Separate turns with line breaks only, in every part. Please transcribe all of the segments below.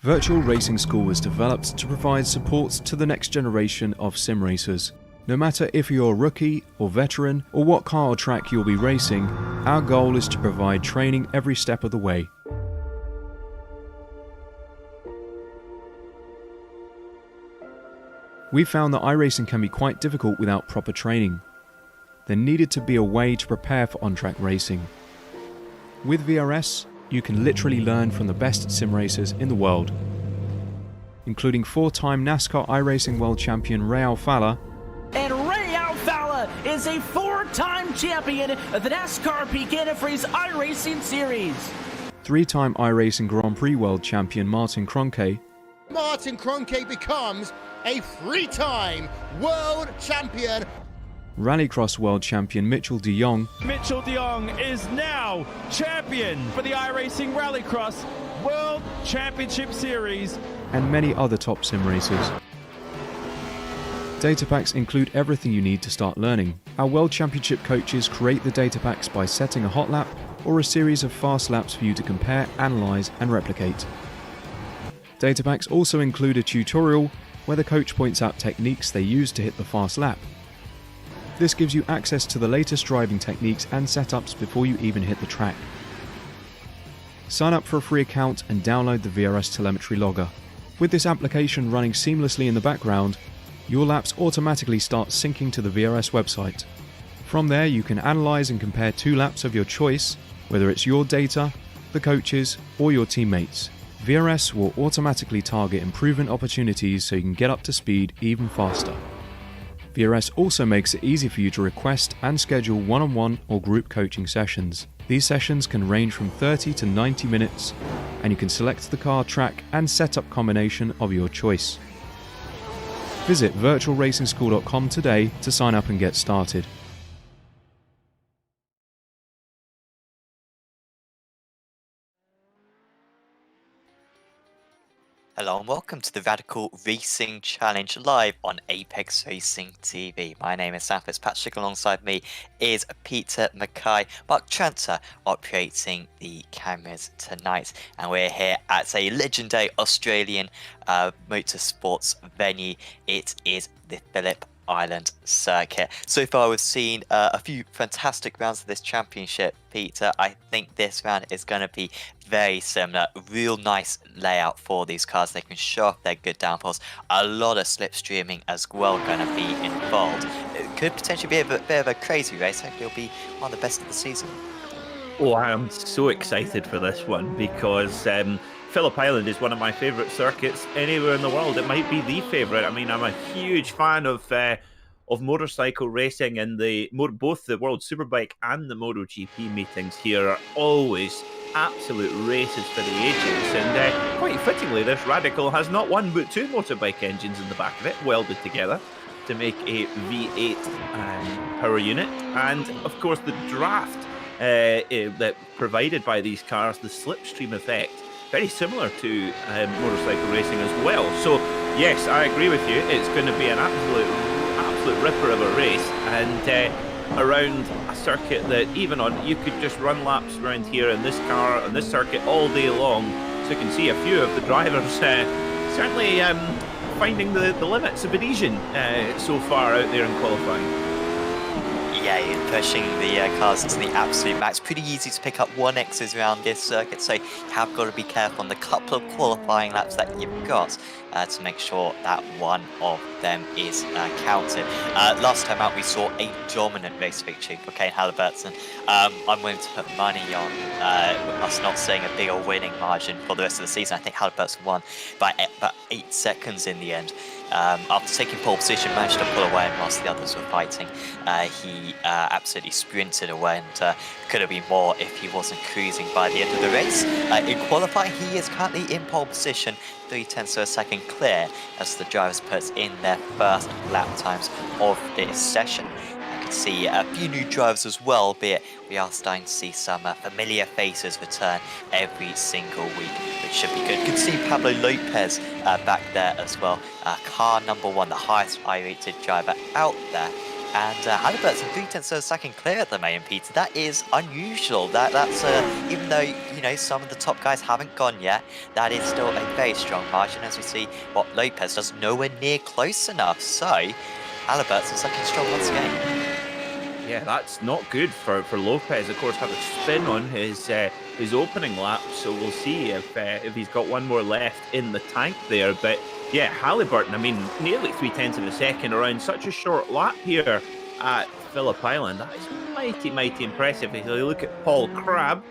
Virtual Racing School was developed to provide support to the next generation of sim racers. No matter if you're a rookie or veteran or what car or track you'll be racing, our goal is to provide training every step of the way. We found that iRacing can be quite difficult without proper training. There needed to be a way to prepare for on-track racing. With VRS, you can literally learn from the best sim racers in the world, including four-time NASCAR iRacing World Champion Ray Alfala.
And Ray Alfala is a four-time champion of the NASCAR intensifies iRacing Series.
Three-time iRacing Grand Prix World Champion Martin Kroenke.
Martin Kroenke becomes a three-time world champion.
Rallycross World Champion Mitchell de Jong.
Mitchell de Jong is now champion for the iRacing Rallycross World Championship Series.
And many other top sim racers. Data packs include everything you need to start learning. Our World Championship coaches create the data packs by setting a hot lap or a series of fast laps for you to compare, analyze, and replicate. Data packs also include a tutorial where the coach points out techniques they use to hit the fast lap. This gives you access to the latest driving techniques and setups before you even hit the track. Sign up for a free account and download the VRS telemetry logger. With this application running seamlessly in the background, your laps automatically start syncing to the VRS website. From there, you can analyze and compare two laps of your choice, whether it's your data, the coaches, or your teammates. VRS will automatically target improvement opportunities so you can get up to speed even faster. VRS also makes it easy for you to request and schedule one-on-one or group coaching sessions. These sessions can range from 30 to 90 minutes, and you can select the car, track, and setup combination of your choice. Visit virtualracingschool.com today to sign up and get started.
Hello and welcome to the Radical Racing Challenge live on Apex Racing TV. My name is Sam Fitzpatrick, alongside me is Peter Mackay, Mark Tranter operating the cameras tonight. And we're here at a legendary Australian motorsports venue. It is the Phillip Island circuit. So far we've seen a few fantastic rounds of this championship, Peter. I think this round is going to be very similar. Real nice layout for these cars. They can show off their good downforce. A lot of slipstreaming as well going to be involved. It could potentially be a bit of a crazy race. Hopefully it'll be one of the best of the season.
Oh, I am so excited for this one because Phillip Island is one of my favourite circuits anywhere in the world. It might be the favourite. I mean, I'm a huge fan of motorcycle racing, and both the World Superbike and the MotoGP meetings here are always absolute races for the ages. And quite fittingly, this Radical has not one but two motorbike engines in the back of it, welded together to make a V8 power unit. And of course, the draft that provided by these cars, the slipstream effect, very similar to motorcycle racing as well. So yes, I agree with you. It's going to be an absolute ripper of a race, and around a circuit that even on you could just run laps around here in this car on this circuit all day long. So you can see a few of the drivers certainly finding the limits of Parisian so far out there in qualifying.
Yeah, you're pushing the cars to the absolute max. Pretty easy to pick up 1x's around this circuit, so you have got to be careful on the couple of qualifying laps that you've got to make sure that one of them is counted. Last time out we saw a dominant race victory for Kane Halliburton. I'm willing to put money on us not seeing a bigger winning margin for the rest of the season. I think Halliburton won by about 8 seconds in the end. After taking pole position, managed to pull away, and whilst the others were fighting, he absolutely sprinted away, and could have been more if he wasn't cruising by the end of the race. In qualifying, he is currently in pole position, 0.3 of a second clear, as the drivers put in their first lap times of this session. See a few new drivers as well, albeit we are starting to see some familiar faces return every single week, which should be good. You can see Pablo Lopez back there as well. Car number one, the highest I-rated driver out there And Halliburton's 3/10 of a second clear at the moment, Peter. That is unusual. That's even though some of the top guys haven't gone yet, that is still a very strong margin. As we see, what Lopez does nowhere near close enough. So Halliburton's looking strong once again.
Yeah, that's not good for Lopez. Of course, had a spin on his opening lap, so we'll see if he's got one more left in the tank there. But yeah, Halliburton, I mean, nearly 3/10 of a second around such a short lap here at Phillip Island. That is mighty impressive. If you look at Paul Crabb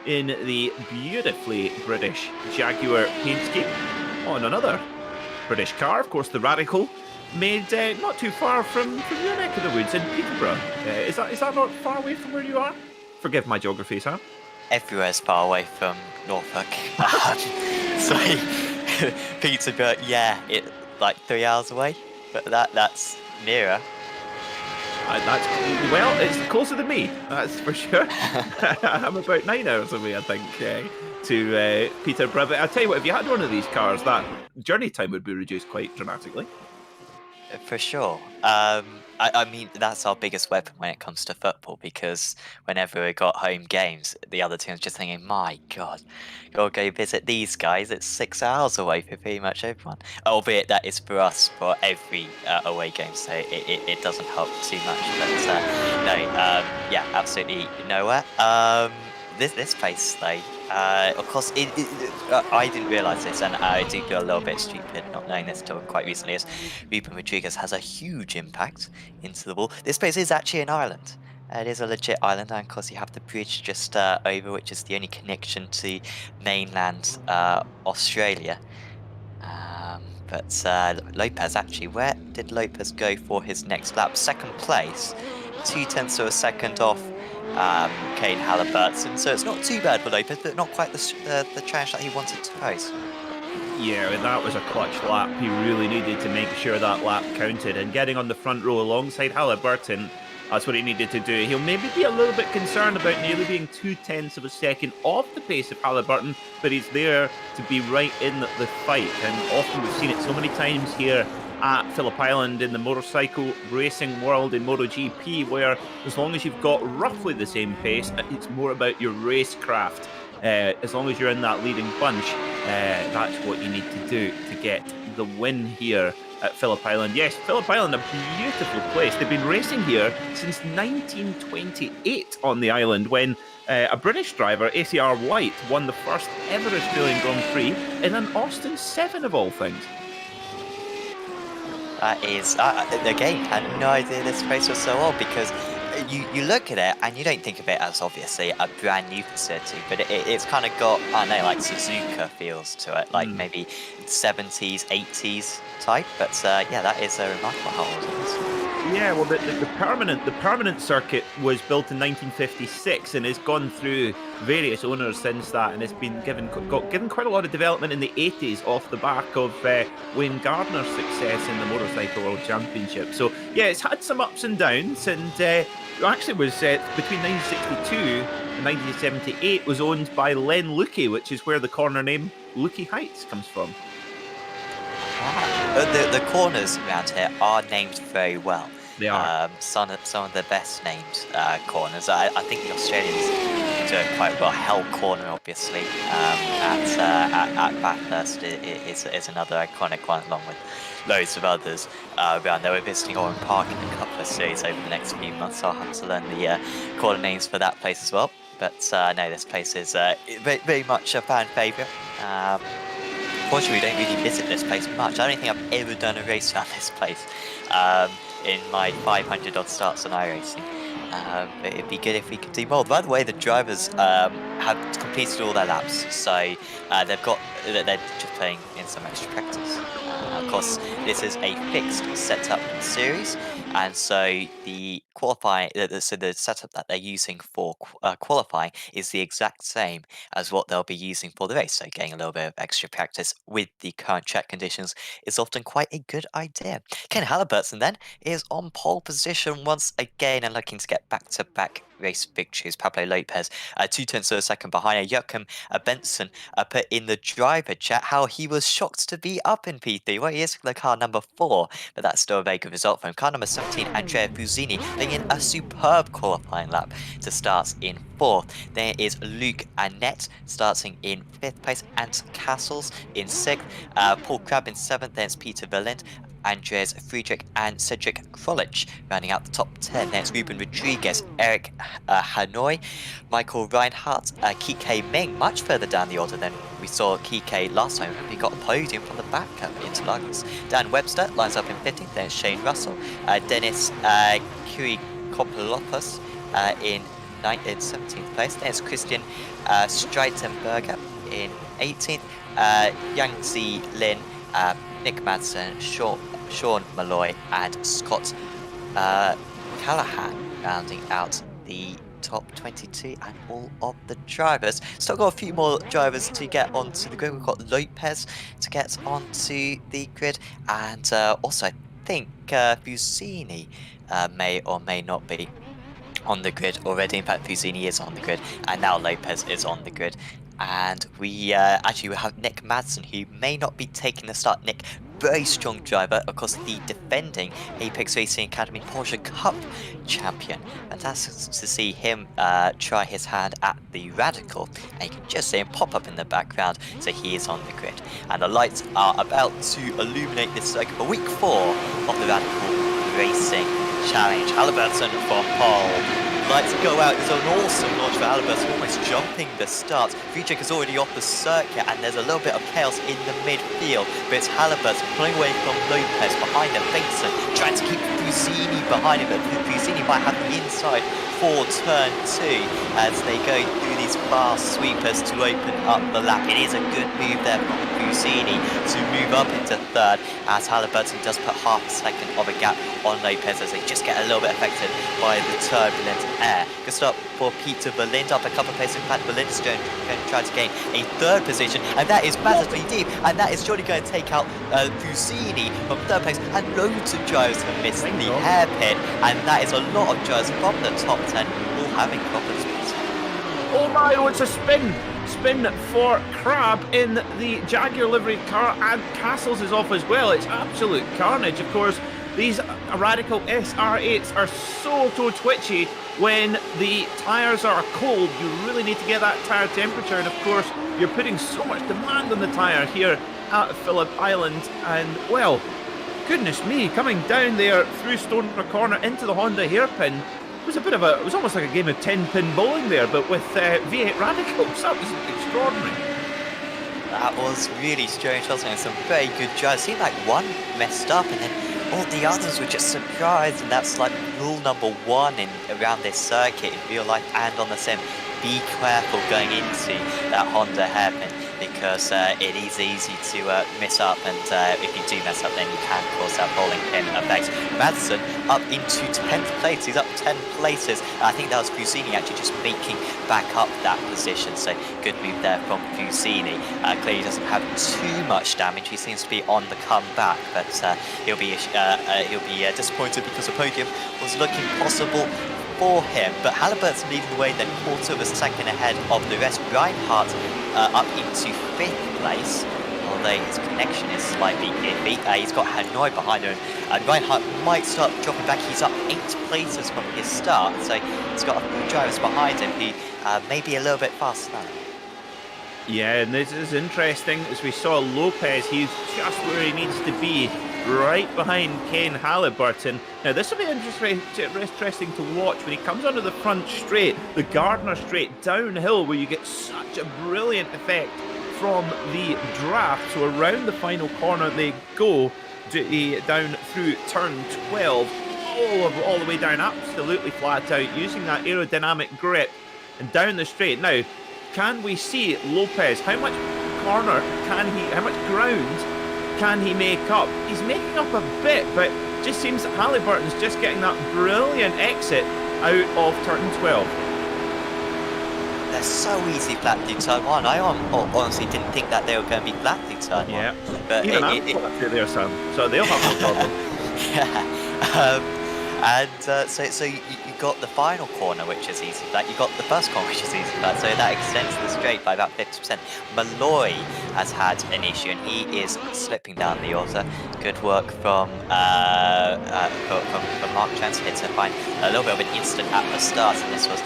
in the beautifully British Jaguar paint scheme on another British car, of course, the Radical, made not too far from your neck of the woods in Peterborough. Is that not far away from where you are? Forgive my geography, Sam.
Everywhere's far away from Norfolk. So Peterborough, yeah, it like 3 hours away, but that's nearer.
It's closer than me, that's for sure. I'm about 9 hours away, I think, to Peterborough. But I'll tell you what, if you had one of these cars, that journey time would be reduced quite dramatically.
For sure. I mean, that's our biggest weapon when it comes to football, because whenever we got home games, the other team's just thinking, my God, gotta go visit these guys. It's 6 hours away for pretty much everyone. Albeit that is for us for every away game, so it doesn't help too much. But no, yeah, absolutely nowhere. This place, though, of course, I didn't realise this, and I do feel a little bit stupid not knowing this until quite recently, as Ruben Rodriguez has a huge impact into the wall. This place is actually an island. It is a legit island, and of course you have the bridge just over, which is the only connection to mainland Australia. But Lopez, actually, where did Lopez go for his next lap? Second place, 2/10 of a second off Kane Halliburton, so it's not too bad for Lopez, but not quite the challenge that he wanted to pose.
Yeah, that was a clutch lap. He really needed to make sure that lap counted, and getting on the front row alongside Halliburton, that's what he needed to do. He'll maybe be a little bit concerned about nearly being 2/10 of a second off the pace of Halliburton, but he's there to be right in the fight, and often we've seen it so many times here at Phillip Island in the motorcycle racing world in MotoGP, where as long as you've got roughly the same pace, it's more about your racecraft. As long as you're in that leading bunch, that's what you need to do to get the win here at Phillip Island. Yes, Phillip Island, a beautiful place. They've been racing here since 1928 on the island, when a British driver, ACR White, won the first ever Australian Grand Prix in an Austin 7 of all things.
That is, again, I had no idea this place was so old, because you look at it and you don't think of it as obviously a brand new facility, but it's kind of got, I don't know, like Suzuka feels to it, like maybe 70s, 80s type. But yeah, that is remarkable how old it is.
Yeah, well, the permanent circuit was built in 1956 and has gone through various owners since that, and it's been given quite a lot of development in the 80s off the back of Wayne Gardner's success in the Motorcycle World Championship. So yeah, it's had some ups and downs, and actually was between 1962 and 1978 was owned by Len Lukey, which is where the corner name Lukey Heights comes from.
The corners around here are named very well.
They are.
Some of the best named corners. I think the Australians do it quite well. Hell Corner, obviously, at Bathurst is another iconic one, along with loads of others around there. We're visiting Oran Park in a couple of cities over the next few months, so I'll have to learn the corner names for that place as well. But no, this place is very much a fan favourite. Unfortunately, we don't really visit this place much. I don't think I've ever done a race around this place in my 500 odd starts on iRacing. But it'd be good if we could do more. By the way, the drivers have completed all their laps, so they're just playing in some extra practice. Of course, this is a fixed setup series, and so the qualifying, so the setup that they're using for qualifying is the exact same as what they'll be using for the race. So getting a little bit of extra practice with the current track conditions is often quite a good idea. Ken Halliburton then is on pole position once again and looking to get back-to-back race victories. Pablo Lopez, 2/10 of a second behind. Joachim Benson put in the driver chat how he was shocked to be up in P3. Well, he is the car number 4, but that's still a very good result for him. Car number 17, Andrea Fusini, putting in a superb qualifying lap to start in 4th. There is Luke Annette starting in 5th place, and Castles in 6th. Paul Crabb in 7th. There's Peter Velinda, Andres Friedrich, and Cedric Krolich rounding out the top 10. There's Ruben Rodriguez, Eric Hanoi, Michael Reinhardt, Kike Ming, much further down the order than we saw Kike last time. He got a podium from the back into Lagos. Dan Webster lines up in 15th. There's Shane Russell, Dennis Kurikopoulos in 17th place. There's Christian Streitenberger in 18th. Yang Zi Lin, Nick Madsen, Sean Malloy, and Scott Callahan rounding out the top 22 and all of the drivers. Still got a few more drivers to get onto the grid. We've got Lopez to get onto the grid, and also I think Fusini may or may not be on the grid already. In fact, Fusini is on the grid, and now Lopez is on the grid. And we actually have Nick Madsen, who may not be taking the start. Nick, very strong driver, of course, the defending Apex Racing Academy Porsche Cup champion. Fantastic to see him try his hand at the Radical, and you can just see him pop up in the background, so he is on the grid. And the lights are about to illuminate this circuit for week 4 of the Radical Racing Challenge. Halliburton from pole. Lights go out. It's an awesome launch for Halliburton, almost jumping the start. Friedrich is already off the circuit, and there's a little bit of chaos in the midfield, but it's Halliburton pulling away from Lopez behind him. Benson trying to keep Fusini behind him, but Fusini might have the inside for turn 2 as they go through these fast sweepers to open up the lap. It is a good move there from Fusini to move up into 3rd, as Halliburton does put half a second of a gap on Lopez as they just get a little bit affected by the turbulent air. Good start for Peter Velinda, up a couple of places. In fact, Velinda's going to try to gain a 3rd position, and that is massively deep, and that is surely going to take out Fusini from 3rd place, and loads of drivers have missed the hairpin, and that is a lot of drivers from the top 10 all having problems.
Oh my, oh, it's a spin for Crab in the Jaguar livery car, and Castles is off as well. It's absolute carnage. Of course, these Radical SR8s are so twitchy when the tyres are cold. You really need to get that tyre temperature, and of course you're putting so much demand on the tyre here at Phillip Island. And well, goodness me, coming down there through Stoner Corner into the Honda hairpin was it was almost like a game of 10-pin bowling there, but with V8 Radicals. That was extraordinary.
That was really strange, wasn't it? Some very good drives. Seemed like one messed up, and then all the others were just surprised, and that's like rule number 1 around this circuit in real life and on the sim. Be careful going into that Honda hairpin, because it is easy to miss up, and if you do mess up, then you can cause that bowling pin effect. Madsen up into 10th place. He's up 10 places. I think that was Fusini actually just making back up that position, so good move there from Fusini. Clearly doesn't have too much damage. He seems to be on the comeback, but he'll be disappointed because the podium was looking possible for him. But Halliburton leading the way, then quarter of a second ahead of the rest. Reinhardt up into 5th place, although his connection is slightly iffy. He's got Hanoi behind him, and Reinhardt might start dropping back. He's up 8 places from his start, so he's got a few drivers behind him who may be a little bit faster now.
Yeah, and this is interesting. As we saw Lopez, he's just where he needs to be, right behind Ken Halliburton. Now, this will be interesting to watch when he comes onto the front straight, the Gardner straight downhill, where you get such a brilliant effect from the draft. So around the final corner they go, down through turn 12, all the way down, absolutely flat out, using that aerodynamic grip, and down the straight. Now, can we see Lopez? How much corner how much ground can he make up? He's making up a bit, but just seems that Halliburton's just getting that brilliant exit out of turn 12.
They're so easy flat through turn 1. I honestly didn't think that they were going to be flat through turn 1.
Yeah,
but
even I'm flat through there, Sam. So they'll have no problem.
Yeah. So you got the final corner, which is easy flat. You got the first corner, which is easy flat. So that extends the straight by about 50%. Malloy has had an issue, and he is slipping down the order. Good work from Mark Chance here to find a little bit of an instant at the start, and this was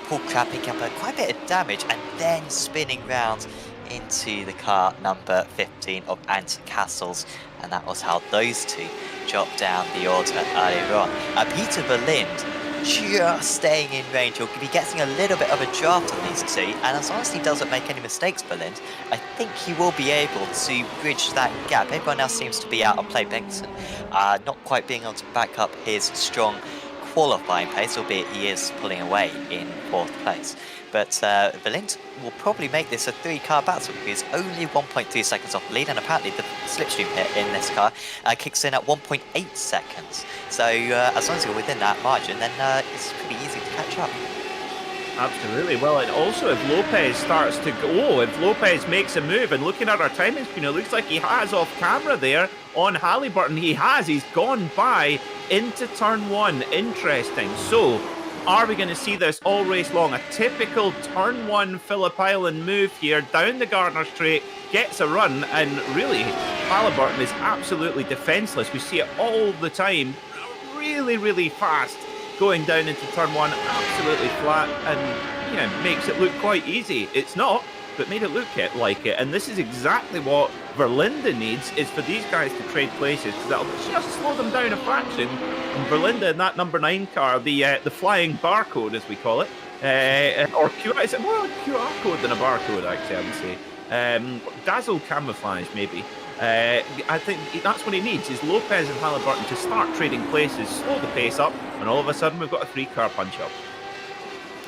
Paul Crab picking up quite a bit of damage and then spinning round into the car number 15 of Ant Castles, and that was how those two dropped down the order earlier on. Peter Velinda just staying in range. He'll be getting a little bit of a draft on these two, and as long as he doesn't make any mistakes, Velinda, I think he will be able to bridge that gap. Everyone else seems to be out of play. Benson not quite being able to back up his strong qualifying pace, albeit he is pulling away in 4th place. But Velinda will probably make this a 3-car battle because only 1.3 seconds off the lead, and apparently the slipstream hit in this car kicks in at 1.8 seconds. So as long as you're within that margin, then it's pretty easy to catch up.
Absolutely. Well, and also if Lopez starts to go, if Lopez makes a move, and looking at our timing screen, it looks like he has off camera there on Halliburton. He's gone by into turn 1. Interesting. So, are we going to see this all race long? A typical turn 1 Phillip Island move here, down the Gardner Straight, gets a run, and really, Halliburton is absolutely defenceless. We see it all the time, really, really fast, going down into turn 1, absolutely flat, and makes it look quite easy. It's not, but made it look like it. And this is exactly what Velinda needs, is for these guys to trade places, because that'll just slow them down a fraction. And Velinda in that number 9 car, the flying barcode as we call it, or QR, is it more like QR code than a barcode actually, I would say. Dazzle camouflage maybe. I think that's what he needs, is Lopez and Halliburton to start trading places, slow the pace up, and all of a sudden we've got a 3-car punch-up.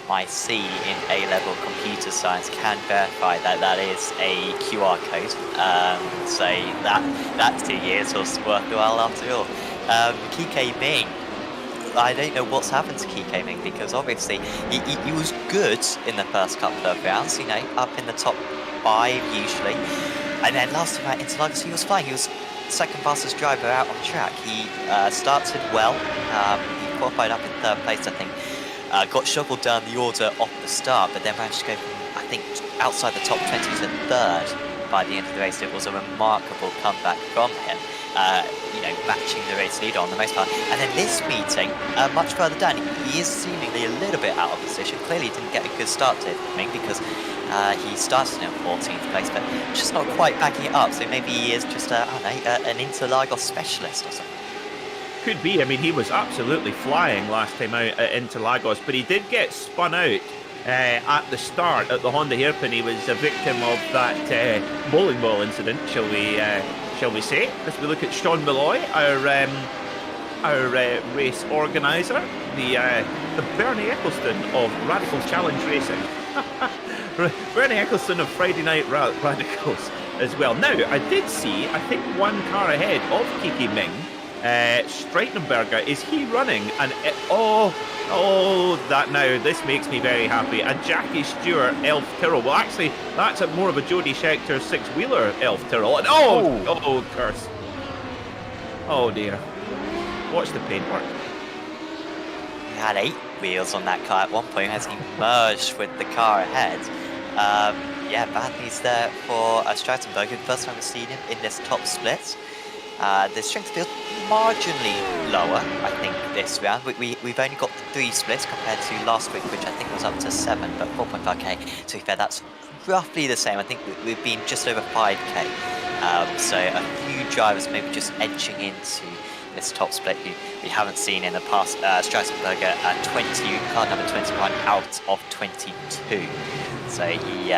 My C in A-level computer science can verify that that is a QR code. So that 2 years was worthwhile after all. Kike Ming, I don't know what's happened to Kike Ming, because obviously he was good in the first couple of rounds, up in the top 5 usually. And then last time out into Lagos, he was fine. He was second fastest driver out on track. He started well. He qualified up in 3rd place, I think. Got shuffled down the order off the start, but then managed to go from, I think, outside the top 20 to 3rd by the end of the race. It was a remarkable comeback from him, matching the race leader on the most part. And then this meeting, much further down, he is seemingly a little bit out of position. Clearly didn't get a good start to him, because he started in 14th place, but just not quite backing it up. So maybe he is just, an Interlagos specialist or something.
Could be. I mean, he was absolutely flying last time out at Interlagos, but he did get spun out at the start at the Honda hairpin. He was a victim of that bowling ball incident, shall we say? As we look at Sean Malloy, our race organizer, the Bernie Eccleston of Radical Challenge Racing. Bernie Eccleston of Friday Night Radicals as well. Now, I did see, I think, 1 car ahead of Kike Ming. Streitenberger, is he running? And this makes me very happy. A Jackie Stewart Elf Tyrrell. Well, actually, that's more of a Jody Scheckter 6-wheeler Elf Tyrrell. And curse. Oh dear. Watch the paintwork.
He had 8 wheels on that car at one point as he merged with the car ahead. Bad news there for Streitenberger. First time we've seen him in this top split. The strength field marginally lower, I think, this round. We've only got 3 splits compared to last week, which I think was up to 7, but 4.5k. To be fair, that's roughly the same. I think we've been just over 5k. So a few drivers maybe just edging into this top split we haven't seen in the past. Streitenberger at car number 21 out of 22. So he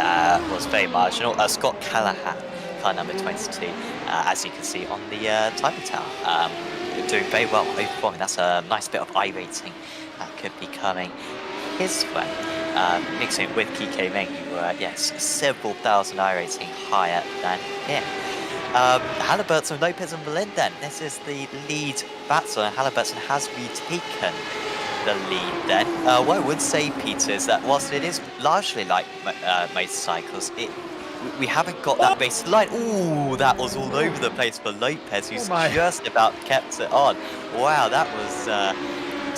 was very marginal. Scott Callahan, car number 22, as you can see on the timer tower, doing very well overperforming. That's a nice bit of iRacing that could be coming his way. Mixing with Kike Ming, who several thousand iRacing higher than him. Halliburton, Lopez and Velinda. This is the lead battle, and Halliburton has retaken the lead then. What I would say, Peter, is that whilst it is largely like motorcycles, we haven't got that base line. Ooh, that was all over the place for Lopez, who's just about kept it on. Wow, that was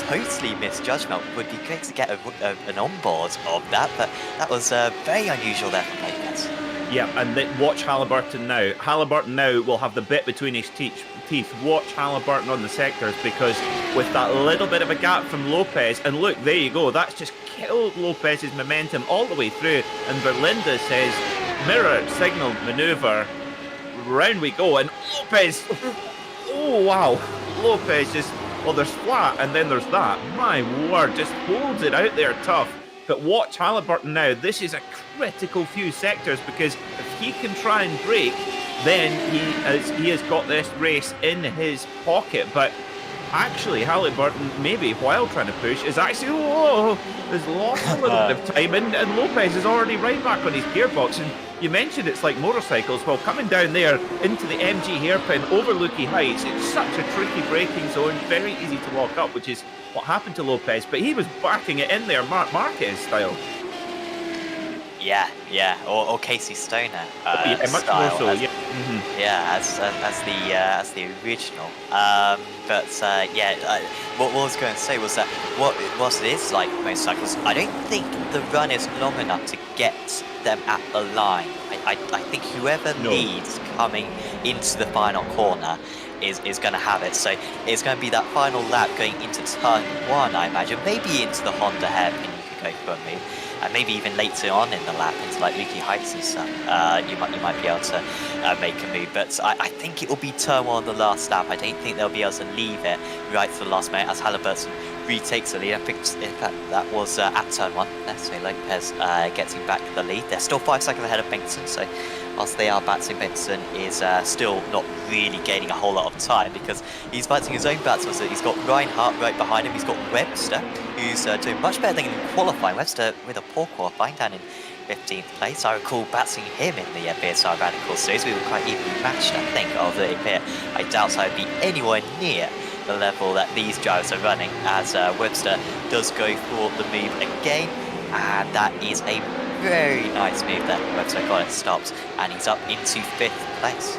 totally misjudgment. Would be great to get an onboard of that, but that was very unusual there from Lopez.
Yeah, and watch Halliburton now. Halliburton now will have the bit between his teeth. Watch Halliburton on the sectors, because with that little bit of a gap from Lopez, and look, there you go, that's just killed Lopez's momentum all the way through, and Velinda says, mirror, signal, maneuver, round we go, and Lopez, oh wow, Lopez just, well, there's flat, and then there's that, my word, just holds it out there tough. But watch Halliburton now. This is a critical few sectors, because if he can try and break, then he has got this race in his pocket. But actually, Halliburton, maybe while trying to push, is actually has lost a little bit of time, and Lopez is already right back on his gearbox. And you mentioned it's like motorcycles. Well, coming down there into the MG hairpin over Lukey Heights, it's such a tricky braking zone, very easy to lock up, which is what happened to Lopez. But he was backing it in there, Marquez style.
Yeah, or Casey Stoner.
Yeah, much
style,
more so.
as,
yeah,
as the original. What I was going to say was that what it is like motorcycles, I don't think the run is long enough to get them at the line. I think whoever leads coming into the final corner is going to have it. So it's going to be that final lap going into turn 1, I imagine, maybe into the Honda hairpin you could go for a move. And maybe even later on in the lap into like Lukey Heights and stuff, you might be able to make a move. But I think it will be turn 1 on the last lap. I don't think they'll be able to leave it right to the last minute as Halliburton retakes the lead. I think, in fact, that was at turn 1. So Lopez getting back the lead. They're still 5 seconds ahead of Benson. So whilst they are battling, Benson is still not really gaining a whole lot of time, because he's fighting his own battles. He's got Reinhardt right behind him. He's got Webster, who's doing much better than qualifying. Webster with a poor qualifying down in 15th place. I recall battling him in the BSR Radical Series. We were quite evenly matched, I think, although I doubt I'd be anywhere near the level that these drivers are running, as Webster does go for the move again, and that is a very nice move there. Webster got it stopped, and he's up into 5th place.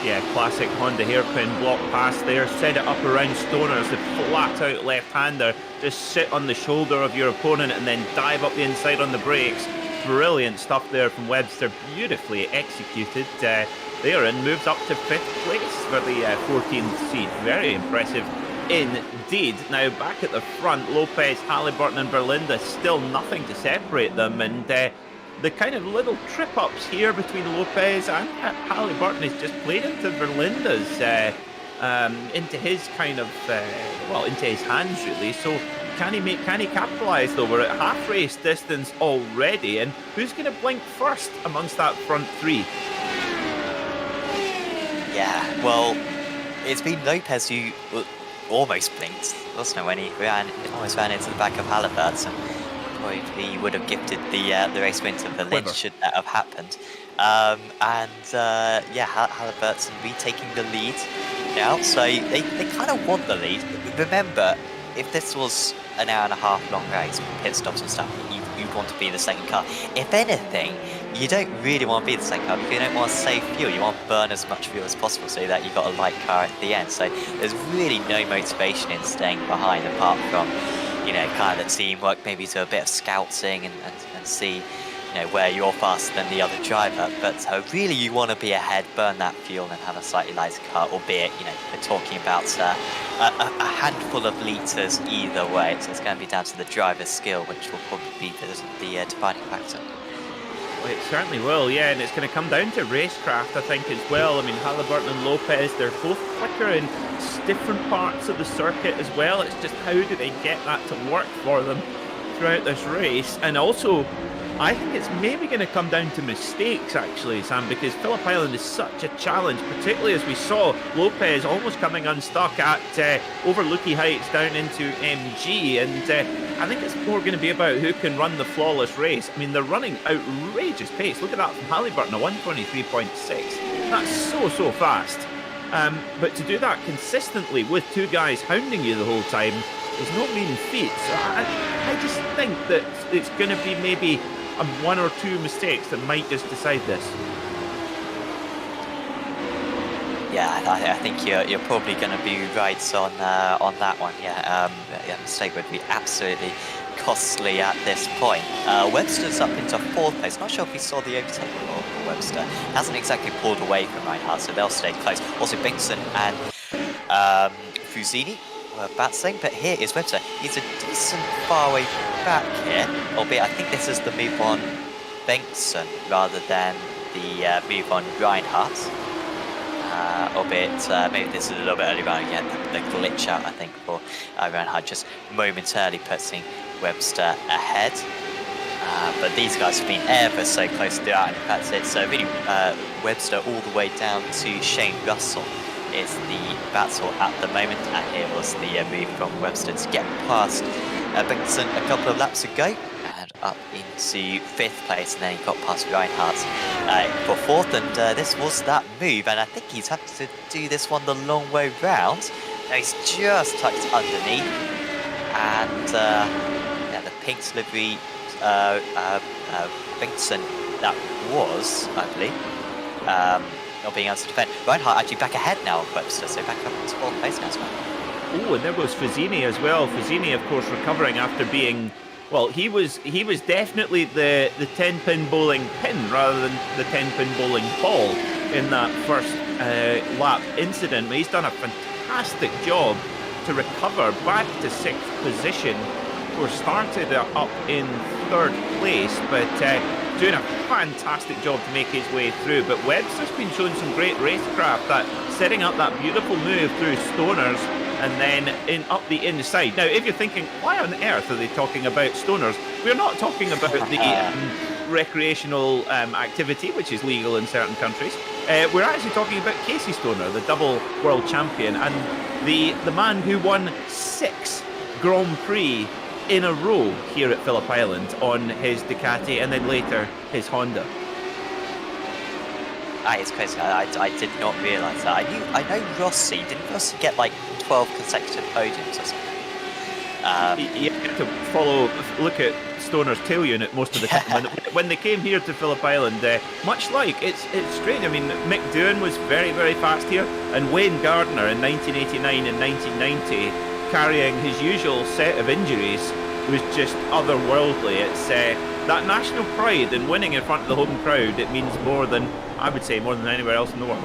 Yeah, classic Honda hairpin block pass there. Set it up around Stoner as the flat-out left-hander. Just sit on the shoulder of your opponent and then dive up the inside on the brakes. Brilliant stuff there from Webster. Beautifully executed. There and moves up to 5th place for the 14th seed. Very impressive indeed. Now back at the front, Lopez, Halliburton and Velinda, still nothing to separate them, and the kind of little trip-ups here between Lopez and Halliburton is just played into Verlinda's, into his kind of, into his hands really. So can he capitalise though? We're at half race distance already, and who's going to blink first amongst that front 3? Yeah,
well, it's been Lopez who almost blinked, wasn't it, when he almost ran into the back of Halliburton. He would have gifted the race win to Velinda should that have happened. Halliburton retaking the lead now, so they kind of want the lead. Remember, if this was an hour and a half long race with pit stops and stuff, you want to be the second car. If anything, you don't really want to be the second car because you don't want to save fuel. You want to burn as much fuel as possible so that you've got a light car at the end. So there's really no motivation in staying behind apart from, kind of the teamwork, maybe to a bit of scouting and see, where you're faster than the other driver. But really you want to be ahead, burn that fuel and have a slightly lighter car, albeit, we're talking about a handful of litres either way. So it's going to be down to the driver's skill, which will probably be the defining factor.
Well, it certainly will, yeah, and it's going to come down to racecraft, I think, as well. I mean, Halliburton and Lopez, they're both quicker in different parts of the circuit as well. It's just how do they get that to work for them throughout this race? And also, I think it's maybe going to come down to mistakes, actually, Sam, because Phillip Island is such a challenge, particularly as we saw Lopez almost coming unstuck at over Lukey Heights down into MG, and I think it's more going to be about who can run the flawless race. I mean, they're running outrageous pace. Look at that from Halliburton, a 1:23.6. That's so fast. But to do that consistently with 2 guys hounding you the whole time is no mean feat. So I just think that it's going to be maybe 1 or 2 mistakes that might just decide this.
Yeah, I think you're probably going to be right on that one. Yeah, mistake would be absolutely costly at this point. Webster's up into 4th place. Not sure if we saw the overtake for Webster. Hasn't exactly pulled away from Reinhardt, so they'll stay close. Also, Bengtson and Fusini were battling, but here is Webster. He's a decent far way back here, albeit I think this is the move on Bengtson rather than the move on Reinhardt. Albeit maybe this is a little bit early on again, the glitch out I think for Reinhardt just momentarily putting Webster ahead. But these guys have been ever so close throughout, and that's it. So really Webster all the way down to Shane Russell is the battle at the moment, and here was the move from Webster to get past Bengtson a couple of laps ago. Up into 5th place, and then he got past Reinhardt for 4th, and this was that move, and I think he's had to do this one the long way round. Now he's just tucked underneath, and the pink livery Bengtson that was, I believe, not being able to defend. Reinhardt actually back ahead now of Webster, so back up into 4th place now as well.
Oh, and there goes Fusini as well. Fusini, of course, recovering after being... Well, he was definitely the 10-pin bowling pin rather than the 10-pin bowling ball in that first lap incident. But he's done a fantastic job to recover back to 6th position. We started up in 3rd place, but doing a fantastic job to make his way through. But Webster's been showing some great racecraft, that setting up that beautiful move through Stoners and then up the inside. Now, if you're thinking, why on earth are they talking about Stoners? We're not talking about the recreational activity, which is legal in certain countries. We're actually talking about Casey Stoner, the double world champion, and the man who won 6 Grand Prix in a row here at Phillip Island on his Ducati and then later his Honda.
It's crazy. I did not realise that. I know Rossi. Didn't Rossi get like 12 consecutive podiums or something?
You have to look at Stoner's tail unit most of the time. When they came here to Phillip Island, much like, it's strange. I mean, Mick Doohan was very, very fast here, and Wayne Gardner in 1989 and 1990, carrying his usual set of injuries, was just otherworldly. It's that national pride in winning in front of the home crowd. It means more than, I would say, more than anywhere else in the world.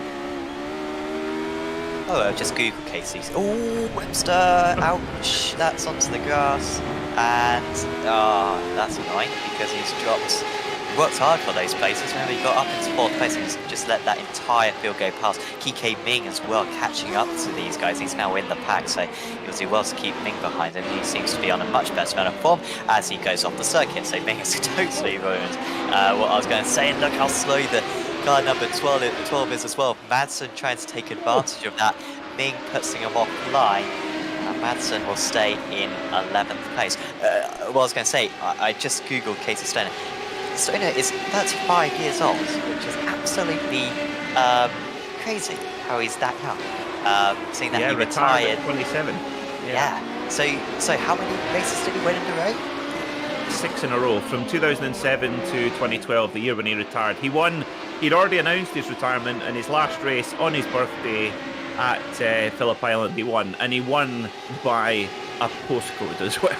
Oh, just Google Casey's. Oh, Webster, ouch, that's onto the grass. And, that's annoying because he's worked hard for those places. Remember, he got up into 4th place and just let that entire field go past. Kike Ming as well, catching up to these guys. He's now in the pack, so he'll do well to keep Ming behind him. He seems to be on a much better amount of form as he goes off the circuit, so Ming is totally ruined. What I was going to say, look how slow the car number 12 is as well. Madsen trying to take advantage of that. Ming puts him offline. Madsen will stay in 11th place. What I was going to say, I just googled Casey Stoner. Stoner is 35 years old, which is absolutely crazy how he's that young. Seeing that he retired
at 27.
Yeah. So how many races did he win in a row?
6 in a row from 2007 to 2012, the year when he retired. He'd already announced his retirement, and his last race on his birthday at Phillip Island he won, and he won by a postcode as well,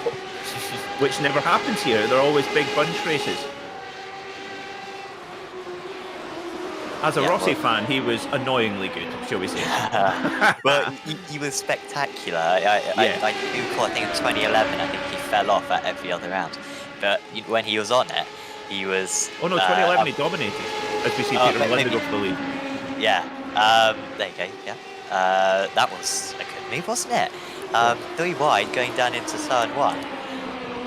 which never happens here. They're always big bunch races. As a Rossi fan, he was annoyingly good, shall we say.
Well, he was spectacular. I do recall, I think in 2011, I think he fell off at every other round. But when he was on it, he was...
Oh no, 2011 he dominated, as we see Peter Velinda go for the lead.
Yeah, there you go, yeah. That was a good move, wasn't it? 3 wide going down into turn 1.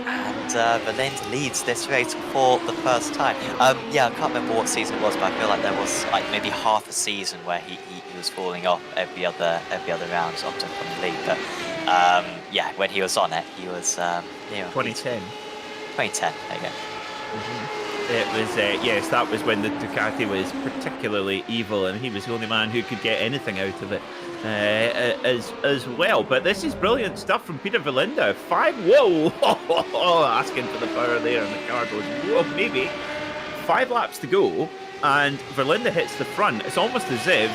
And Velinda leads this race for the first time. Yeah, I can't remember what season it was, but I feel like there was like maybe half a season where he was falling off every other round, often from the lead. But yeah, when he was on it, he was
2010.
2010, there you go.
It was, yes, that was when the Ducati was particularly evil, and he was the only man who could get anything out of it as well. But this is brilliant stuff from Peter Velinda. 5, whoa, asking for the power there, and the car goes, whoa, maybe. 5 laps to go, and Velinda hits the front. It's almost as if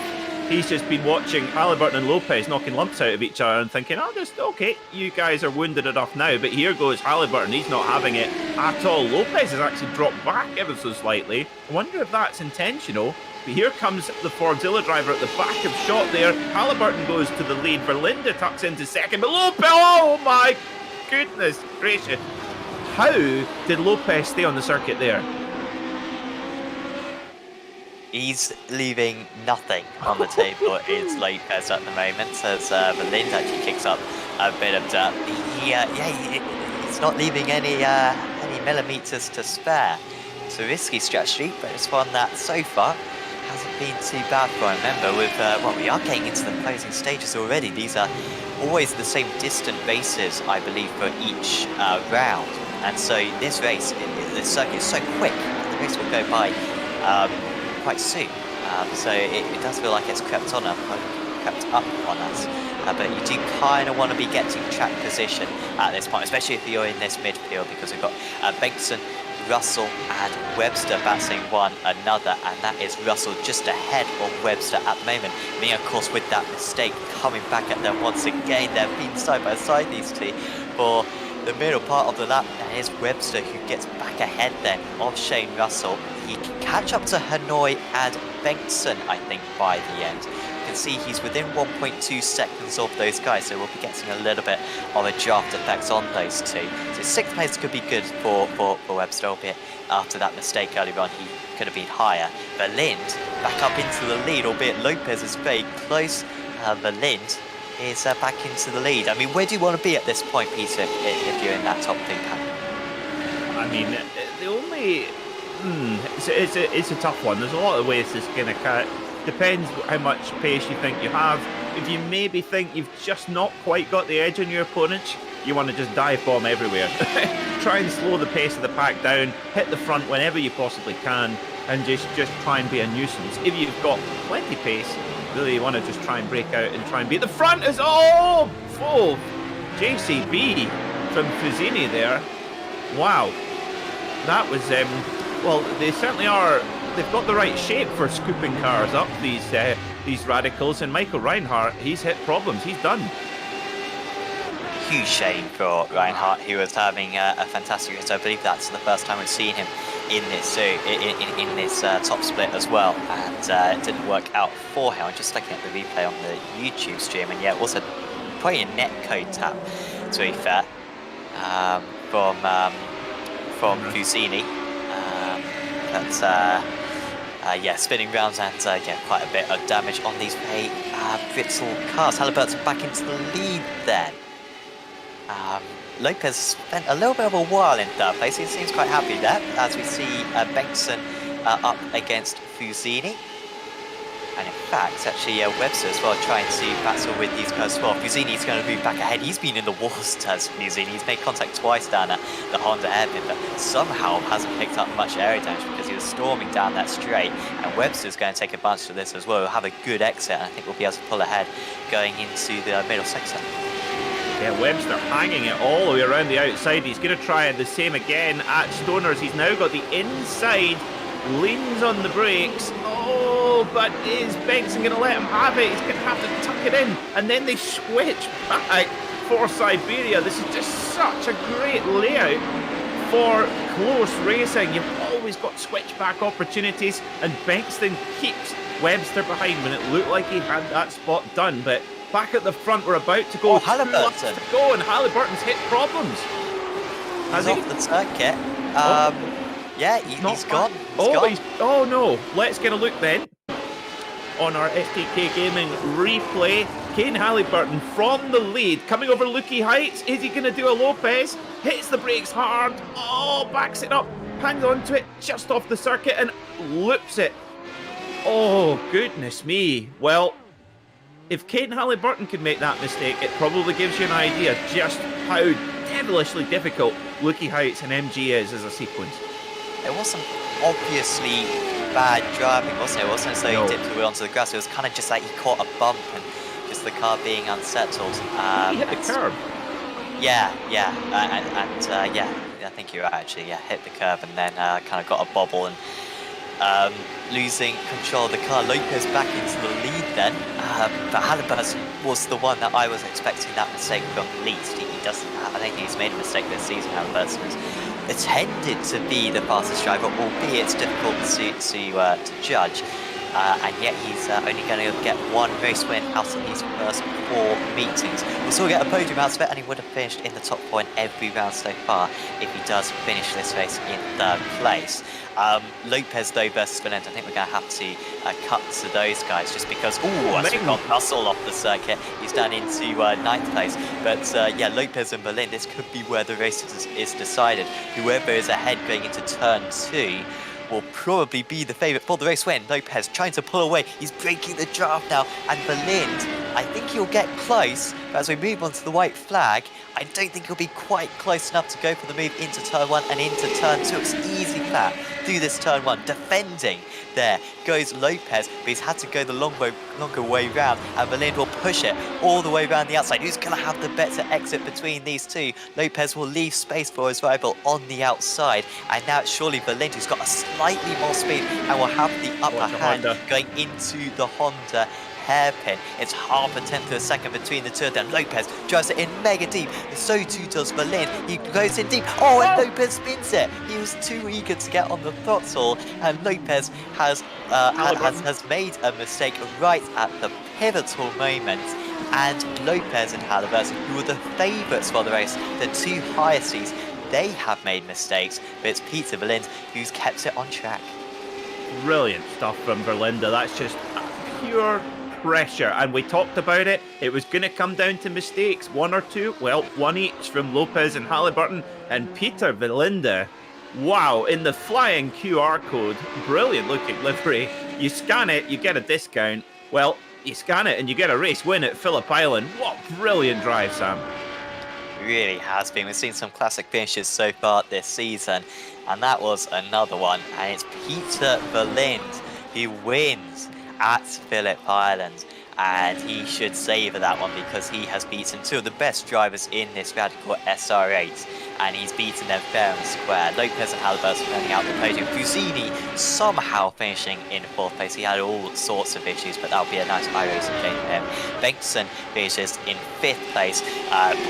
he's just been watching Halliburton and Lopez knocking lumps out of each other and thinking, oh, just, okay, you guys are wounded enough now, but here goes Halliburton, he's not having it at all. Lopez has actually dropped back ever so slightly. I wonder if that's intentional. But here comes the Fordzilla driver at the back of shot there. Halliburton goes to the lead. Velinda tucks into second, but Lopez, oh my goodness gracious. How did Lopez stay on the circuit there?
He's leaving nothing on the table. It's Lopez at the moment, as Velinda actually kicks up a bit of dirt. He's not leaving any millimeters to spare. It's a risky strategy, but it's one that so far hasn't been too bad for him. Remember, with well, we are getting into the closing stages already. These are always the same distant races, I believe, for each round. And so this race, the circuit is so quick, the race will go by quite soon. So it does feel like it's crept up on us. But you do kind of want to be getting track position at this point, especially if you're in this midfield, because we've got Bengtson, Russell and Webster battling one another, and that is Russell just ahead of Webster at the moment. Me, of course, with that mistake coming back at them once again. They've been side by side, these two, for the middle part of the lap. And here's Webster who gets back ahead then of Shane Russell. He can catch up to Hanoi and Bengtson, I think, by the end. You can see he's within 1.2 seconds of those guys, so we'll be getting a little bit of a draft effect on those two. So 6th place could be good for Webster, albeit after that mistake earlier on he could have been higher. Verlind back up into the lead, albeit Lopez is very close. Verlind is back into the lead. I mean, where do you want to be at this point, Peter, if you're in that top 3 pack?
I mean, the only... It's a tough one. There's a lot of ways to skin a cat. Depends how much pace you think you have. If you maybe think you've just not quite got the edge on your opponent, you want to just dive bomb everywhere. Try and slow the pace of the pack down, hit the front whenever you possibly can, and just try and be a nuisance. If you've got plenty pace, really you want to just try and break out and try and beat the front is full JCB from Fusini there. Wow. That was well, they certainly are. They've got the right shape for scooping cars up, these radicals. And Michael Reinhardt, he's hit problems. He's done.
Huge shame for Reinhardt, who was having a fantastic race. I believe that's the first time we've seen him in this in this top split as well, and it didn't work out for him. I'm just looking at the replay on the YouTube stream, and yeah, also probably a net code tap, to be fair, from Fusini. Yeah, spinning rounds and yeah, quite a bit of damage on these very brittle cars. Halliburton back into the lead then. Lopez spent a little bit of a while in 3rd place. He seems quite happy there, as we see Bengtson up against Fusini. And in fact, actually, Webster as well trying to battle with these guys as well. Fusini's going to move back ahead. He's been in the walls, does Fusini. He's made contact twice down at the Honda hairpin, but somehow hasn't picked up much area damage because he was storming down that straight. And Webster's going to take advantage of this as well. He'll have a good exit, and I think we'll be able to pull ahead going into the middle sector.
Yeah, Webster hanging it all the way around the outside. He's going to try the same again at Stoners. He's now got the inside, leans on the brakes. Oh, but is Bengtson going to let him have it? He's going to have to tuck it in. And then they switch back for Siberia. This is just such a great layout for close racing. You've always got switchback opportunities, and Bengtson keeps Webster behind when it looked like he had that spot done. But back at the front, we're about to go.
Oh, Halliburton.
To go, and Halliburton's hit problems.
He's off the circuit. Yeah, he's gone.
Oh no, let's get a look then on our SDK Gaming replay. Kane Halliburton from the lead, coming over Lukey Heights. Is he going to do a Lopez? Hits the brakes hard. Oh, backs it up, hangs on to it just off the circuit and loops it. Oh, goodness me. Well, if Kane Halliburton could make that mistake, it probably gives you an idea just how devilishly difficult Lukey Heights and MG is as a sequence.
It wasn't obviously bad driving, wasn't it? It wasn't as though he dipped the wheel onto the grass. It was kind of just like he caught a bump and just the car being unsettled.
He hit the curb.
Yeah, I think you're right, actually. Yeah, hit the curb and then kind of got a bobble and losing control of the car. Lopez back into the lead then, but Halliburton was the one that I was expecting that mistake from least. He doesn't, I don't think he's made a mistake this season. Halliburton has tended to be the fastest driver, albeit it's difficult to judge. And yet he's only going to get one race win out of his first 4 meetings. We'll still get a podium out of it, and he would have finished in the top 4 in every round so far if he does finish this race in 3rd place. Lopez though versus Velinda, I think we're going to have to cut to those guys just because, as we got Russell off the circuit, he's down into 9th place. But yeah, Lopez and Velinda, this could be where the race is decided. Whoever is ahead going into turn 2 will probably be the favourite for the race win. Lopez trying to pull away. He's breaking the draft now. And Velinda, I think he'll get close. But as we move on to the white flag, I don't think he'll be quite close enough to go for the move into turn 1 and into turn 2. It's easy flat through this turn 1. Defending there goes Lopez, but he's had to go the longer way round. And Velinda will push it all the way around the outside. Who's going to have the better exit between these two? Lopez will leave space for his rival on the outside. And now it's surely Velinda who's got a slightly more speed and will have the upper hand going into the Honda hairpin. It's half a tenth of a second between the two of them. Lopez drives it in mega deep. So too does Velinda. He goes in deep. Oh, and Lopez spins it. He was too eager to get on the throttle, and Lopez has made a mistake right at the pivotal moment. And Lopez and Halliburton, who were the favourites for the race, the two highest seeds, they have made mistakes, but it's Peter Velinda who's kept it on track.
Brilliant stuff from Velinda. That's just pure pressure, and we talked about it. It was going to come down to mistakes, 1 or 2. Well, 1 each from Lopez and Halliburton, and Peter Velinda. Wow, in the flying QR code, brilliant looking livery. You scan it, you get a discount. Well, you scan it and you get a race win at Phillip Island. What brilliant drive, Sam.
Really has been. We've seen some classic finishes so far this season, and that was another one. And it's Peter Velinda who wins at Phillip Island, and he should savour that one because he has beaten 2 of the best drivers in this radical SR8, and he's beaten them fair and square. Lopez and Halliburton running out the podium. Fusini somehow finishing in 4th place. He had all sorts of issues, but that'll be a nice iRacing game for him. Bengtson finishes in 5th place.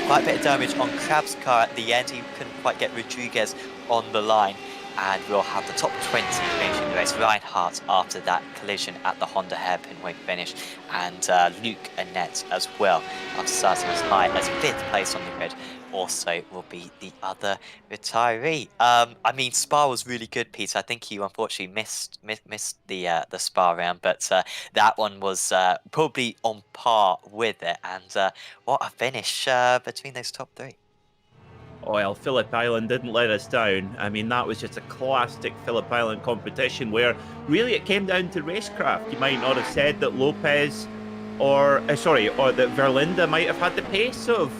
Quite a bit of damage on Crab's car at the end. He couldn't quite get Rodriguez on the line. And we'll have the top 20 finishing the race. Reinhardt after that collision at the Honda hairpin wing finish, and Luke Annette as well after starting as high as 5th place on the grid. Also will be the other retiree. I mean, Spa was really good, Peter. I think you unfortunately missed the Spa round, but that one was probably on par with it. And what a finish between those top 3.
Well, Phillip Island didn't let us down. I mean, that was just a classic Phillip Island competition where really it came down to racecraft. You might not have said that Lopez or that Velinda might have had the pace of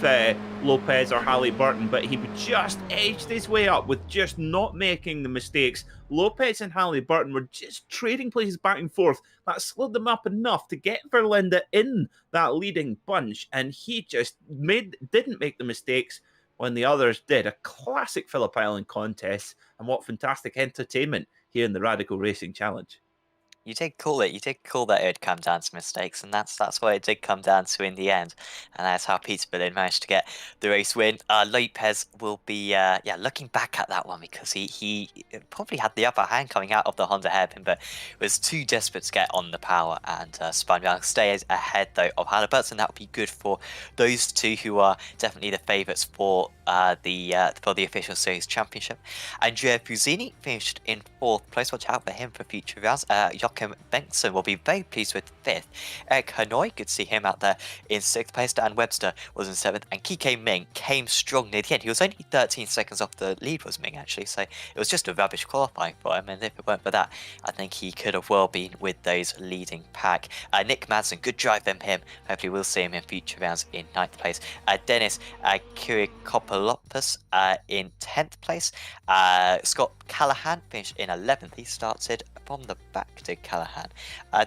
Lopez or Halliburton, but he just edged his way up with just not making the mistakes. Lopez and Halliburton were just trading places back and forth. That slowed them up enough to get Velinda in that leading bunch, and he just didn't make the mistakes when the others did. A classic Phillip Island contest, and what fantastic entertainment here in the Radical Racing Challenge.
You did call it. You did call that it would come down to mistakes, and that's what it did come down to in the end. And that's how Peter Velinda managed to get the race win. Lopez will be looking back at that one because he probably had the upper hand coming out of the Honda hairpin, but was too desperate to get on the power and spun around. Stays ahead though of Halliburton. That would be good for those two who are definitely the favourites for the official series championship. Andrea Fusini finished in 4th place. Watch out for him for future rounds. Joachim Bengtson will be very pleased with 5th. Eric Hanoi, good to see him out there in 6th place. Dan Webster was in 7th, and Kike Ming came strong near the end. He was only 13 seconds off the lead, was Ming actually, so it was just a rubbish qualifying for him, and if it weren't for that, I think he could have well been with those leading pack. Nick Madsen, good drive from him. Hopefully we'll see him in future rounds in 9th place. Dennis Kirikopoulos in 10th place. Scott Callahan finished in 11th. He started from the back to Callahan.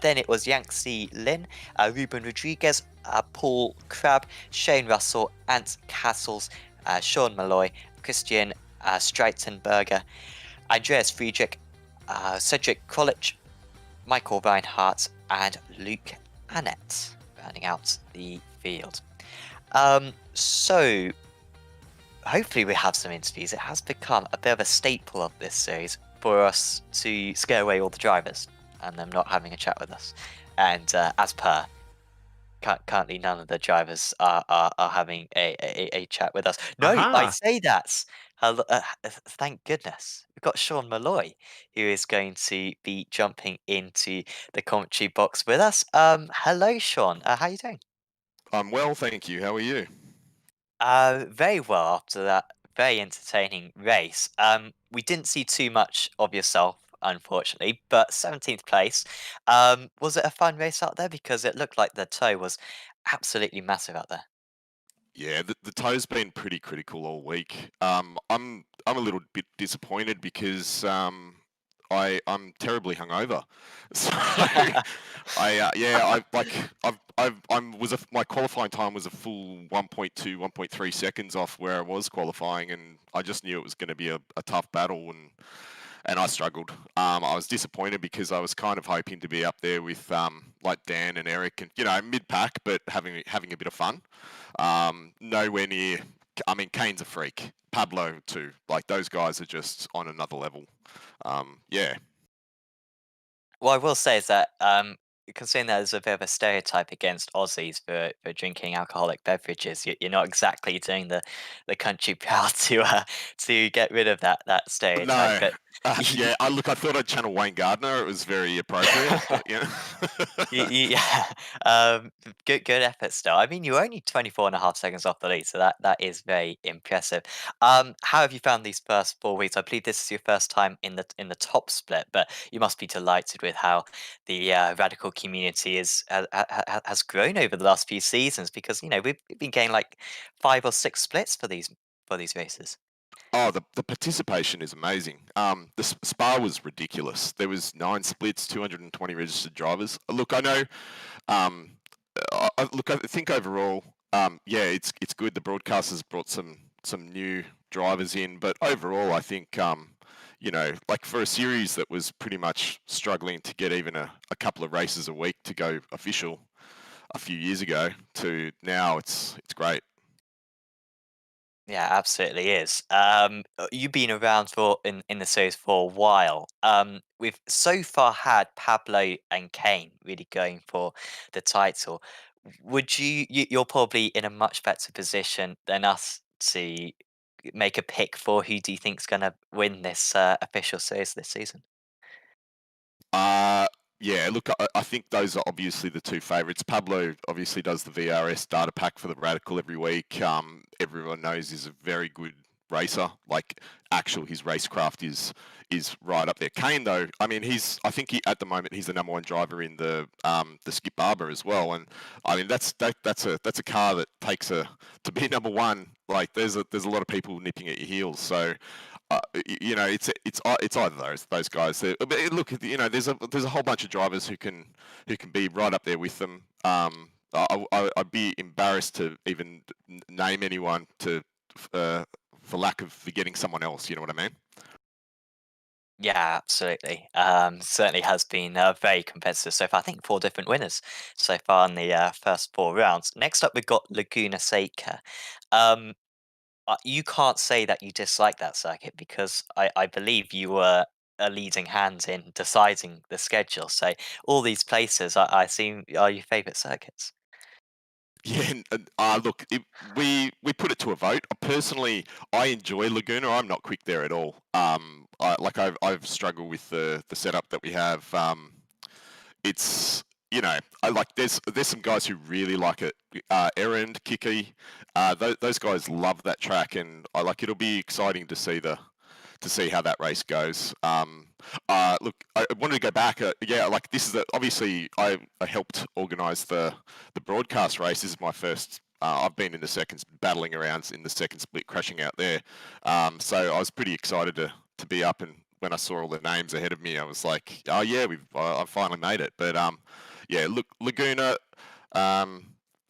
Then it was Yangtze Lin, Ruben Rodriguez, Paul Crabb, Shane Russell, Ant Castles, Sean Malloy, Christian Streitenberger, Andreas Friedrich, Cedric College, Michael Reinhardt, and Luke Annett rounding out the field. So hopefully we have some interviews. It has become a bit of a staple of this series for us to scare away all the drivers and them not having a chat with us. And as per, currently none of the drivers are having a chat with us. No, I say that. Thank goodness. We've got Sean Malloy, who is going to be jumping into the commentary box with us. Hello, Sean. How are you doing?
I'm well, thank you. How are you?
Very well after that very entertaining race. We didn't see too much of yourself, unfortunately, but 17th place. Was it a fun race out there? Because it looked like the tow was absolutely massive out there.
Yeah, the tow's been pretty critical all week. I'm a little bit disappointed because I'm terribly hungover. So my qualifying time was a full 1.2, 1.3 seconds off where I was qualifying, and I just knew it was going to be a tough battle, and I struggled. I was disappointed because I was kind of hoping to be up there with like Dan and Eric, and mid pack, but having a bit of fun. Nowhere near. I mean, Kane's a freak. Pablo too. Like those guys are just on another level. Yeah.
What I will say is that considering that there's a bit of a stereotype against Aussies for drinking alcoholic beverages, you're not exactly doing the country proud to get rid of that stereotype.
No.
But
Yeah. I thought I'd channel Wayne Gardner. It was very appropriate. But, yeah.
Yeah, good effort still. I mean, you're only 24.5 seconds off the lead, so that is very impressive. How have you found these first 4 weeks? I believe this is your first time in the top split, but you must be delighted with how the radical community has grown over the last few seasons, because we've been getting like 5 or 6 splits for these races.
Oh, the participation is amazing. The Spa was ridiculous. There was 9 splits, 220 registered drivers. Look, I know. I think overall, yeah, it's good. The broadcasters brought some new drivers in, but overall, I think like for a series that was pretty much struggling to get even a couple of races a week to go official a few years ago to now, it's great.
Yeah, absolutely is. You've been around in the series for a while. We've so far had Pablo and Kane really going for the title. Would you're probably in a much better position than us to make a pick for who do you think's going to win this official series this season?
Uh, yeah, look, I think those are obviously the two favourites. Pablo obviously does the VRS data pack for the Radical every week. Everyone knows he's a very good racer. Like, his racecraft is right up there. Kane, though, I mean, I think at the moment he's the number 1 driver in the Skip Barber as well. And I mean, that's a car that takes to be number 1. Like, there's a lot of people nipping at your heels. So. It's either those guys. But look, there's a whole bunch of drivers who can be right up there with them. I'd be embarrassed to even name anyone for lack of forgetting someone else. You know what I mean?
Yeah, absolutely. Certainly has been very competitive so far. I think 4 different winners so far in the first 4 rounds. Next up, we've got Laguna Seca. You can't say that you dislike that circuit, because I believe you were a leading hand in deciding the schedule. So all these places, I assume, are your favourite circuits.
Yeah, look, we put it to a vote. Personally, I enjoy Laguna. I'm not quick there at all. I've struggled with the setup that we have. It's I like there's some guys who really like it. Erend, Kiki, those guys love that track, and it'll be exciting to see how that race goes. Look, I wanted to go back. This is obviously I helped organise the broadcast race. This is my first. I've been in the seconds, battling around in the second split, crashing out there. So I was pretty excited to be up, and when I saw all the names ahead of me, I was like, oh yeah, I finally made it. But yeah, look, Laguna.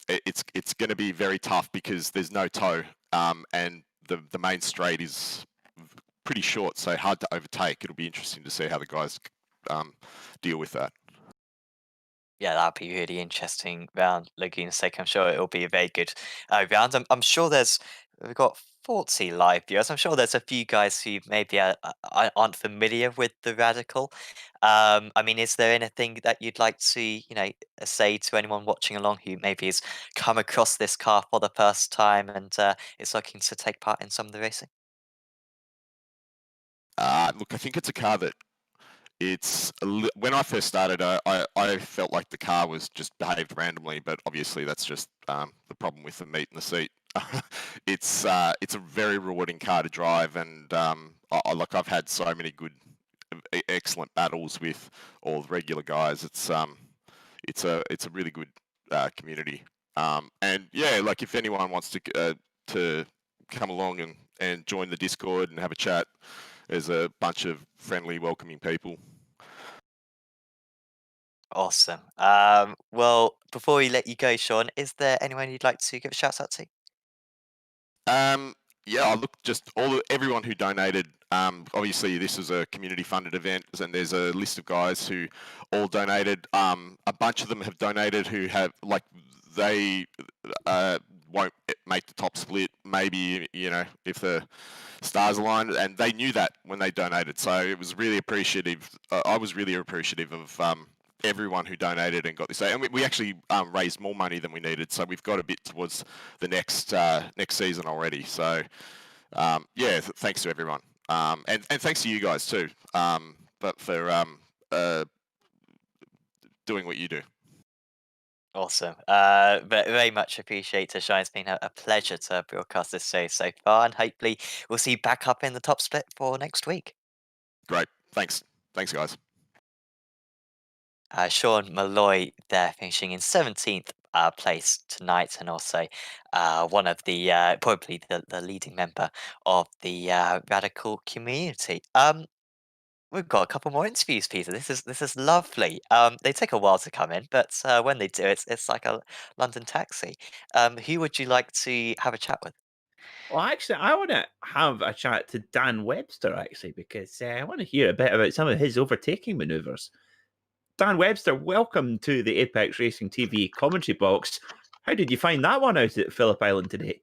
It's going to be very tough because there's no tow, and the main straight is pretty short, so hard to overtake. It'll be interesting to see how the guys deal with that.
Yeah, that'd be really interesting round, Laguna's sake. I'm sure it'll be a very good round. I'm sure we've got 40 live viewers. I'm sure there's a few guys who maybe aren't familiar with the Radical. I mean, is there anything that you'd like to, say to anyone watching along who maybe has come across this car for the first time and is looking to take part in some of the racing?
Look, I think it's a car that when I first started, I felt like the car was just behaved randomly, but obviously that's just the problem with the meat in the seat. It's a very rewarding car to drive, and I've had so many good, excellent battles with all the regular guys. It's a really good community, and yeah, like if anyone wants to come along and join the Discord and have a chat, there's a bunch of friendly, welcoming people.
Awesome. Well, before we let you go, Sean, is there anyone you'd like to give a shout out to?
Yeah, I look just everyone who donated. Obviously, this is a community-funded event, and there's a list of guys who all donated. A bunch of them have donated who have they won't make the top split. Maybe if the stars aligned, and they knew that when they donated. So it was really appreciative. I was really appreciative of everyone who donated and got this. And we actually raised more money than we needed, so we've got a bit towards the next season already. So yeah, thanks to everyone, and thanks to you guys too, but for doing what you do.
Awesome. But very much appreciate it, Sean. It's been a pleasure to broadcast this show so far, and hopefully we'll see you back up in the top split for next week.
Great. Thanks, guys.
Sean Malloy there finishing in 17th place tonight, and also one of the probably the leading member of the Radical community. We've got a couple more interviews, Peter. This is lovely. They take a while to come in, but when they do, it's like a London taxi. Who would you like to have a chat with?
Well, actually, I want to have a chat to Dan Webster, actually, because I want to hear a bit about some of his overtaking maneuvers. Dan Webster, welcome to the Apex Racing TV commentary box. How did you find that one out at Phillip Island today?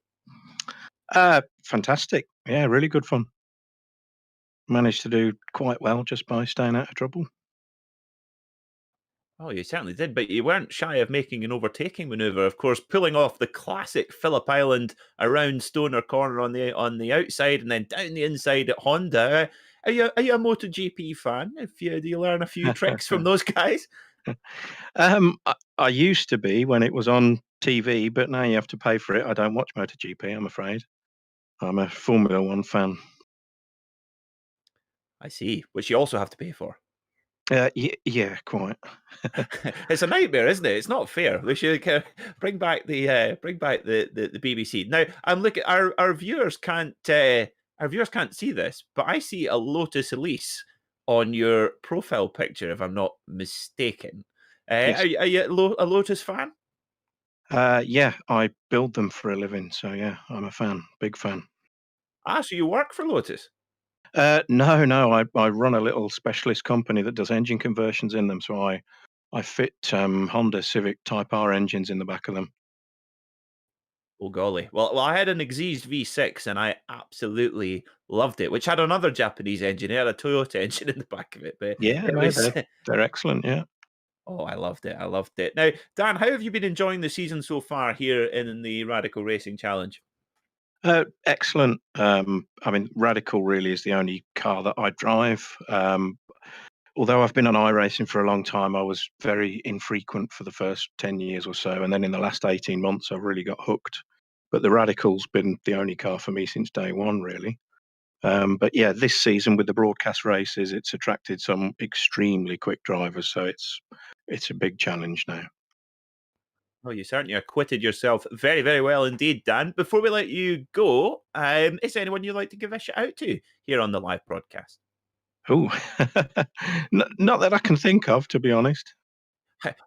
Fantastic. Yeah, really good fun. Managed to do quite well just by staying out of trouble.
Oh, you certainly did, but you weren't shy of making an overtaking maneuver, of course, pulling off the classic Phillip Island around Stoner Corner on the outside and then down the inside at Honda. Are you a MotoGP fan? Do you learn a few tricks from those guys?
I used to be when it was on TV, but now you have to pay for it. I don't watch MotoGP, I'm afraid. I'm a Formula One fan.
I see, which you also have to pay for.
Yeah, quite.
It's a nightmare, isn't it? It's not fair. We should bring back the BBC. Now, I'm looking. Our viewers can't see this, but I see a Lotus Elise on your profile picture, if I'm not mistaken.
Yes.
Are you a Lotus fan?
Yeah, I build them for a living, so yeah, I'm a fan, big fan.
So you work for Lotus?
No, I run a little specialist company that does engine conversions in them. So I fit Honda Civic Type R engines in the back of them.
Oh golly! Well, I had an Exige V6 and I absolutely loved it, which had another Japanese engine. It had a Toyota engine in the back of it. But
yeah, they're excellent. Yeah.
Oh, I loved it. Now, Dan, how have you been enjoying the season so far here in the Radical Racing Challenge?
Excellent. I mean, Radical really is the only car that I drive. Although I've been on iRacing for a long time, I was very infrequent for the first 10 years or so. And then in the last 18 months, I've really got hooked. But the Radical's been the only car for me since day one, really. But yeah, this season with the broadcast races, it's attracted some extremely quick drivers. So it's a big challenge now.
Well, you certainly acquitted yourself very, very well indeed, Dan. Before we let you go, is there anyone you'd like to give a shout out to here on the live broadcast?
Oh, not that I can think of, to be honest.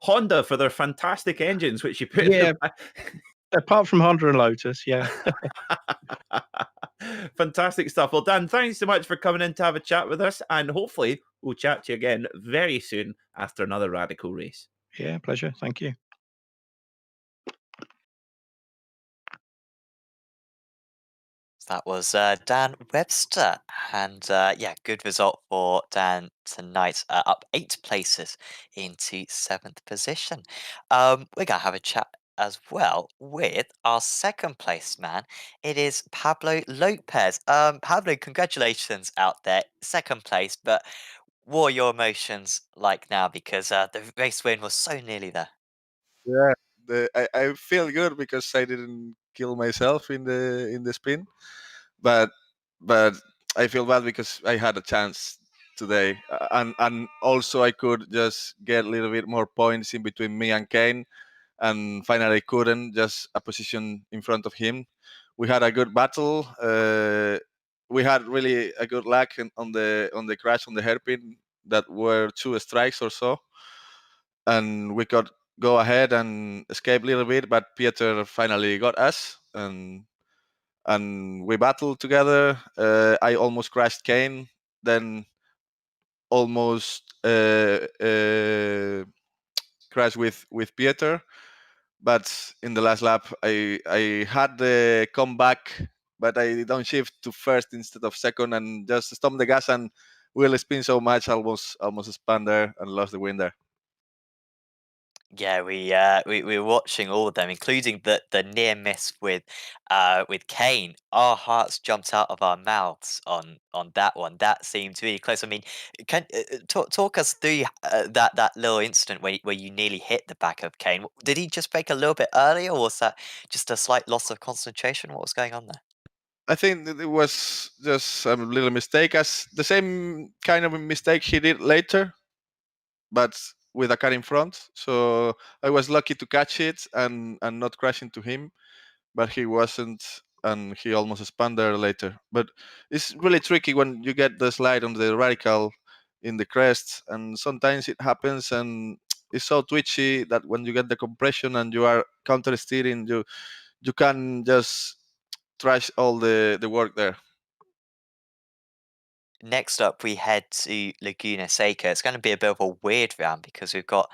Honda for their fantastic engines, which you put.
Yeah, Apart from Honda and Lotus, yeah.
Fantastic stuff. Well, Dan, thanks so much for coming in to have a chat with us, and hopefully we'll chat to you again very soon after another Radical race.
Yeah, pleasure. Thank you.
That was Dan Webster, and yeah, good result for Dan tonight. Up 8 places into 7th position. We're gonna have a chat as well with our 2nd place man. It is Pablo Lopez. Pablo, congratulations out there, 2nd place. But what are your emotions like now? Because the race win was so nearly there.
Yeah, I feel good because I didn't kill myself in the spin, but but I feel bad because I had a chance today, and also I could just get a little bit more points in between me and Kane, and finally couldn't, just a position in front of him. We had a good battle. We had really a good luck on the crash on the hairpin that were 2 strikes or so, and we could go ahead and escape a little bit, but Peter finally got us, and we battled together. I almost crashed Kane, then almost crashed with Peter, but in the last lap I had the comeback, but I downshift to first instead of second and just stomped the gas and wheel spin so much, almost spun there and lost the win there.
Yeah, we were watching all of them, including the near miss with Kane. Our hearts jumped out of our mouths on that one. That seemed really close. I mean, can talk us through that little incident where you nearly hit the back of Kane. Did he just brake a little bit early, or was that just a slight loss of concentration? What was going on there?
I think that it was just a little mistake, as the same kind of mistake he did later, but with a car in front. So I was lucky to catch it and not crash into him, but he wasn't, and he almost spun there later. But it's really tricky when you get the slide on the radical in the crest, and sometimes it happens, and it's so twitchy that when you get the compression and you are counter steering, you can just trash all the work there.
Next up, we head to Laguna Seca. It's going to be a bit of a weird round because we've got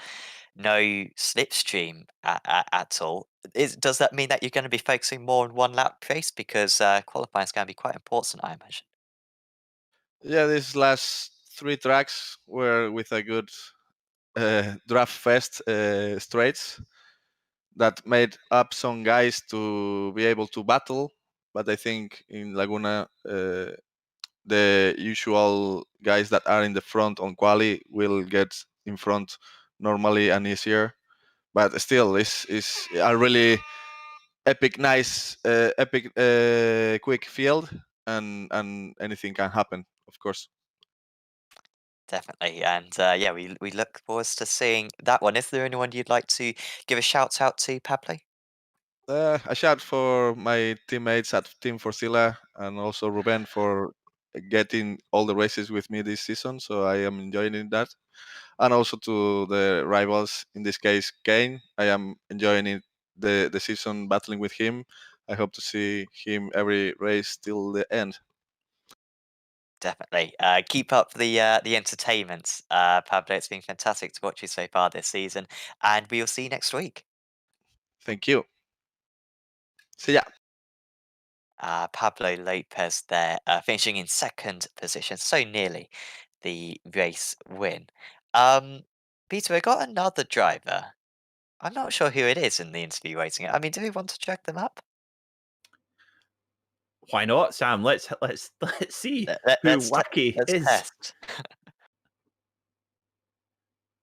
no slipstream at all. Does that mean that you're going to be focusing more on one lap pace? Because qualifying is going to be quite important, I imagine.
Yeah, these last 3 tracks were with a good draft fest straights that made up some guys to be able to battle. But I think in Laguna, the usual guys that are in the front on quali will get in front normally and easier. But still, this is a really epic, nice, quick field, and anything can happen, of course.
Definitely, and yeah, we look forward to seeing that one. Is there anyone you'd like to give a shout out to, Pablo?
A shout for my teammates at Team Forcilla and also Ruben for getting all the races with me this season. So I am enjoying that. And also to the rivals, in this case, Kane. I am enjoying it, the season battling with him. I hope to see him every race till the end.
Definitely. Keep up the entertainment, Pablo. It's been fantastic to watch you so far this season, and we will see you next week.
Thank you. See ya.
Pablo Lopez there, finishing in 2nd position, so nearly the race win. Peter, we got another driver. I'm not sure who it is in the interview waiting. I mean, do we want to check them up?
Why not, Sam? Let's see who
Let's
Wacky
let's
is.
test.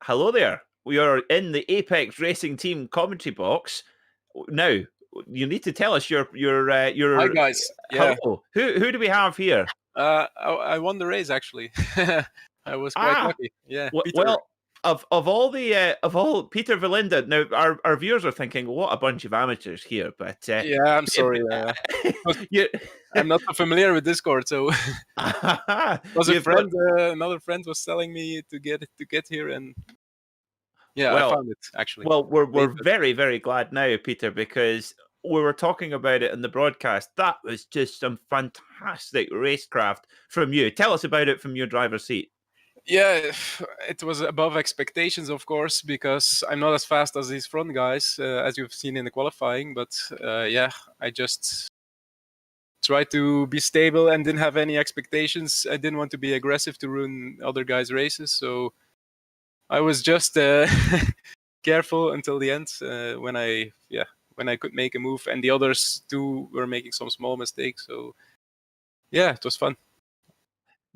Hello there. We are in the Apex Racing Team commentary box. Now, you need to tell us your
Hi guys. Yeah.
hello. Who do we have here?
I won the race actually. I was quite lucky. Yeah. Peter.
Well, of all Peter Velinda. Now our viewers are thinking, what a bunch of amateurs here. But
yeah, I'm sorry. I'm not so familiar with Discord, so was a friend. Another friend was telling me to get here, and yeah, I found it actually.
Well, we're very, very glad now, Peter, because we were talking about it in the broadcast. That was just some fantastic racecraft from you. Tell us about it from your driver's seat.
Yeah, it was above expectations, of course, because I'm not as fast as these front guys, as you've seen in the qualifying. But yeah, I just tried to be stable and didn't have any expectations. I didn't want to be aggressive to ruin other guys' races, so I was just careful until the end when I could make a move, and the others too were making some small mistakes. So yeah, it was fun.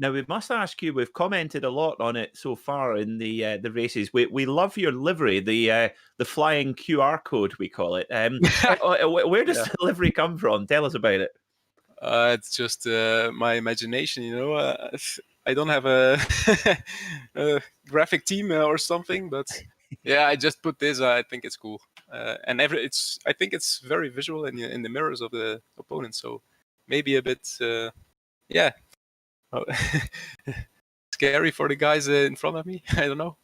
Now, we must ask you, we've commented a lot on it so far in the races. We love your livery, the flying QR code, we call it. Where does the livery come from? Tell us about it.
It's just my imagination, you know. I don't have a, a graphic team or something, but yeah, I just put this. I think it's cool, and I think it's very visual in the mirrors of the opponent. So maybe a bit, yeah, scary for the guys in front of me. I don't know.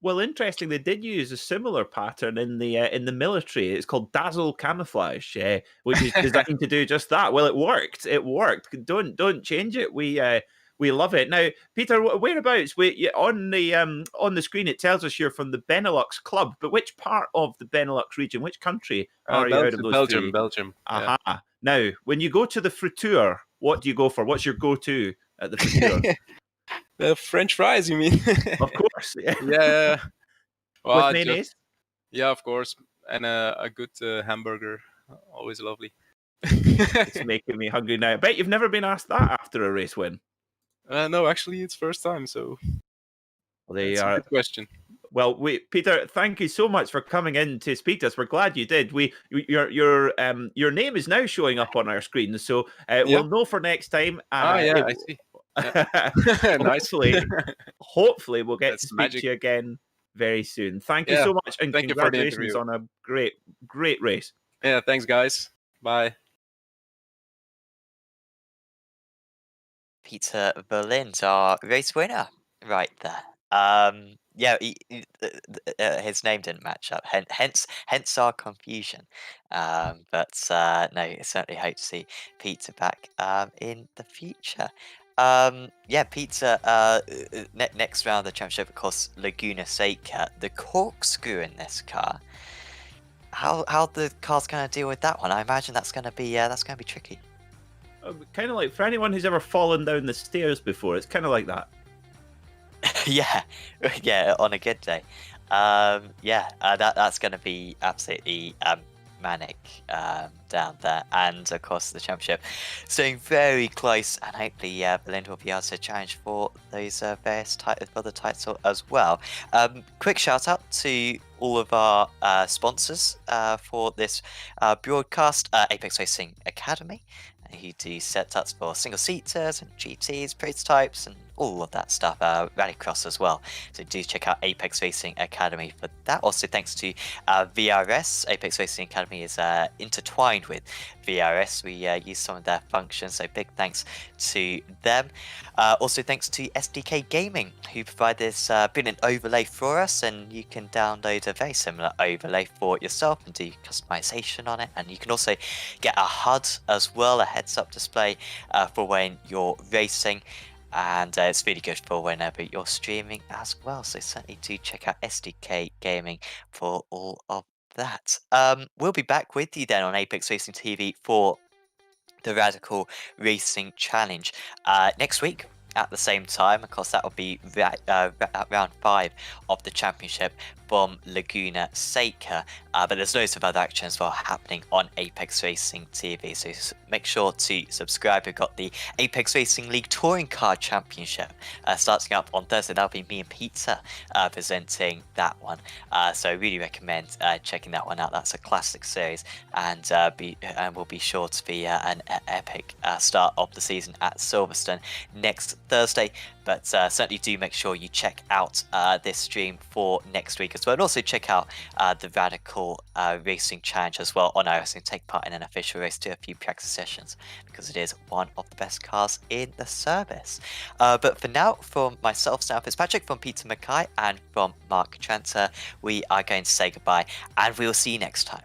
Well, interesting. They did use a similar pattern in the military. It's called dazzle camouflage, which is designed to do just that. Well, it worked. It worked. Don't change it. We love it. Now, Peter, whereabouts? On the screen it tells us you're from the Benelux club, but which part of the Benelux region? Which country are you out of those three?
Belgium.
Aha. Yeah. Now, when you go to the friture, what do you go for? What's your go-to at the friture?
French fries, you mean?
Of course.
Yeah. Well,
with mayonnaise?
Yeah, of course. And a good hamburger. Always lovely.
It's making me hungry now. I bet you've never been asked that after a race win.
No, actually, it's first time. So that's a good question.
Well, Peter, thank you so much for coming in to speak to us. We're glad you did. Your name is now showing up on our screen, so we'll know for next time.
I see. Yeah. Nice.
Hopefully, we'll get to speak to you again very soon. Thank you so much, and
thank
congratulations
you for
on a great race.
Yeah, thanks, guys. Bye.
Peter Velinda, our race winner, right there. Yeah, his name didn't match up, hence our confusion. But no, I certainly hope to see Peter back in the future. Yeah, Peter. Next round of the championship, of course, Laguna Seca. The corkscrew in this car. How the car's going to deal with that one? I imagine that's going to be tricky.
Kind of like for anyone who's ever fallen down the stairs before, it's kind of like that.
yeah, on a good day. That's going to be absolutely manic down there, and of course the championship staying very close, and hopefully Velinda will be able to challenge for those various other titles as well. Quick shout out to all of our sponsors for this broadcast: Apex Racing Academy, who do setups for single seaters and GTs, prototypes, and all of that stuff. Rallycross as well. So do check out Apex Racing Academy for that. Also, thanks to VRS. Apex Racing Academy is intertwined with VRS. We use some of their functions, so big thanks to them. Also, thanks to SDK Gaming, who provide this brilliant overlay for us, and you can download a very similar overlay for yourself and do customization on it. And you can also get a HUD as well, a heads-up display for when you're racing. And it's really good for whenever you're streaming as well. So certainly do check out SDK Gaming for all of that. We'll be back with you then on Apex Racing TV for the Radical Racing Challenge next week at the same time. Of course, that will be round 5 of the championship from Laguna Seca. But there's loads of other action as well happening on Apex Racing TV. So make sure to subscribe. We've got the Apex Racing League Touring Car Championship starting up on Thursday. That'll be me and Peter presenting that one. So I really recommend checking that one out. That's a classic series, and will be sure to be an epic start of the season at Silverstone next Thursday. But certainly do make sure you check out this stream for next week as well. And also check out the Radical Racing Challenge as well on iRacing. Take part in an official race, do a few practice sessions, because it is one of the best cars in the service. But for now, from myself, Sam Fitzpatrick, from Peter Mackay, and from Mark Tranter, we are going to say goodbye, and we will see you next time.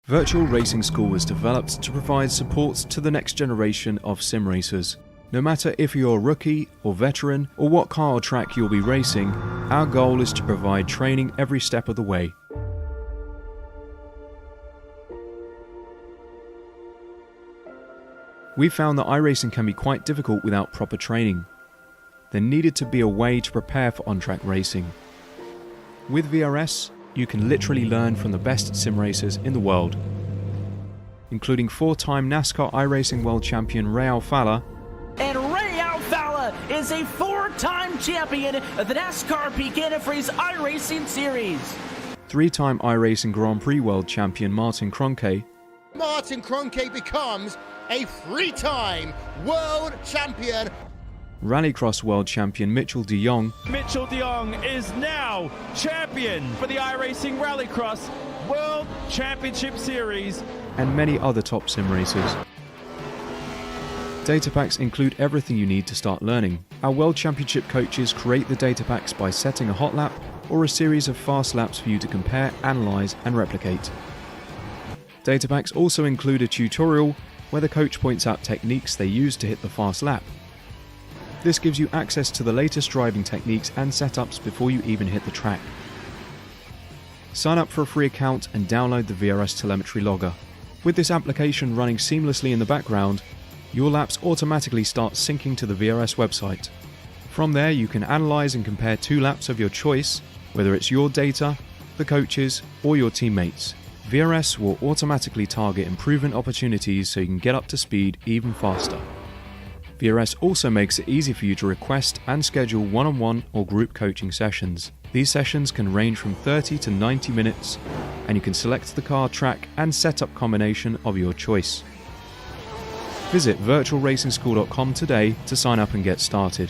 Virtual Racing School was developed to provide support to the next generation of sim racers. No matter if you're a rookie or veteran or what car or track you'll be racing, our goal is to provide training every step of the way. We found that iRacing can be quite difficult without proper training. There needed to be a way to prepare for on-track racing. With VRS, you can literally learn from the best sim racers in the world, including 4-time NASCAR iRacing World Champion Ray Alfala.
And Ray Alfala is a 4-time champion of the NASCAR Peak Antifreeze iRacing Series.
3-time iRacing Grand Prix World Champion Martin Kroenke.
Martin Kroenke becomes a 3-time world champion.
Rallycross World Champion Mitchell de Jong.
Mitchell de Jong is now champion for the iRacing Rallycross World Championship Series.
And many other top sim racers. Data packs include everything you need to start learning. Our World Championship coaches create the data packs by setting a hot lap or a series of fast laps for you to compare, analyze, and replicate. Data packs also include a tutorial where the coach points out techniques they use to hit the fast lap. This gives you access to the latest driving techniques and setups before you even hit the track. Sign up for a free account and download the VRS telemetry logger. With this application running seamlessly in the background, your laps automatically start syncing to the VRS website. From there, you can analyze and compare 2 laps of your choice, whether it's your data, the coaches, or your teammates. VRS will automatically target improvement opportunities so you can get up to speed even faster. VRS also makes it easy for you to request and schedule one-on-one or group coaching sessions. These sessions can range from 30 to 90 minutes, and you can select the car, track, and setup combination of your choice. Visit virtualracingschool.com today to sign up and get started.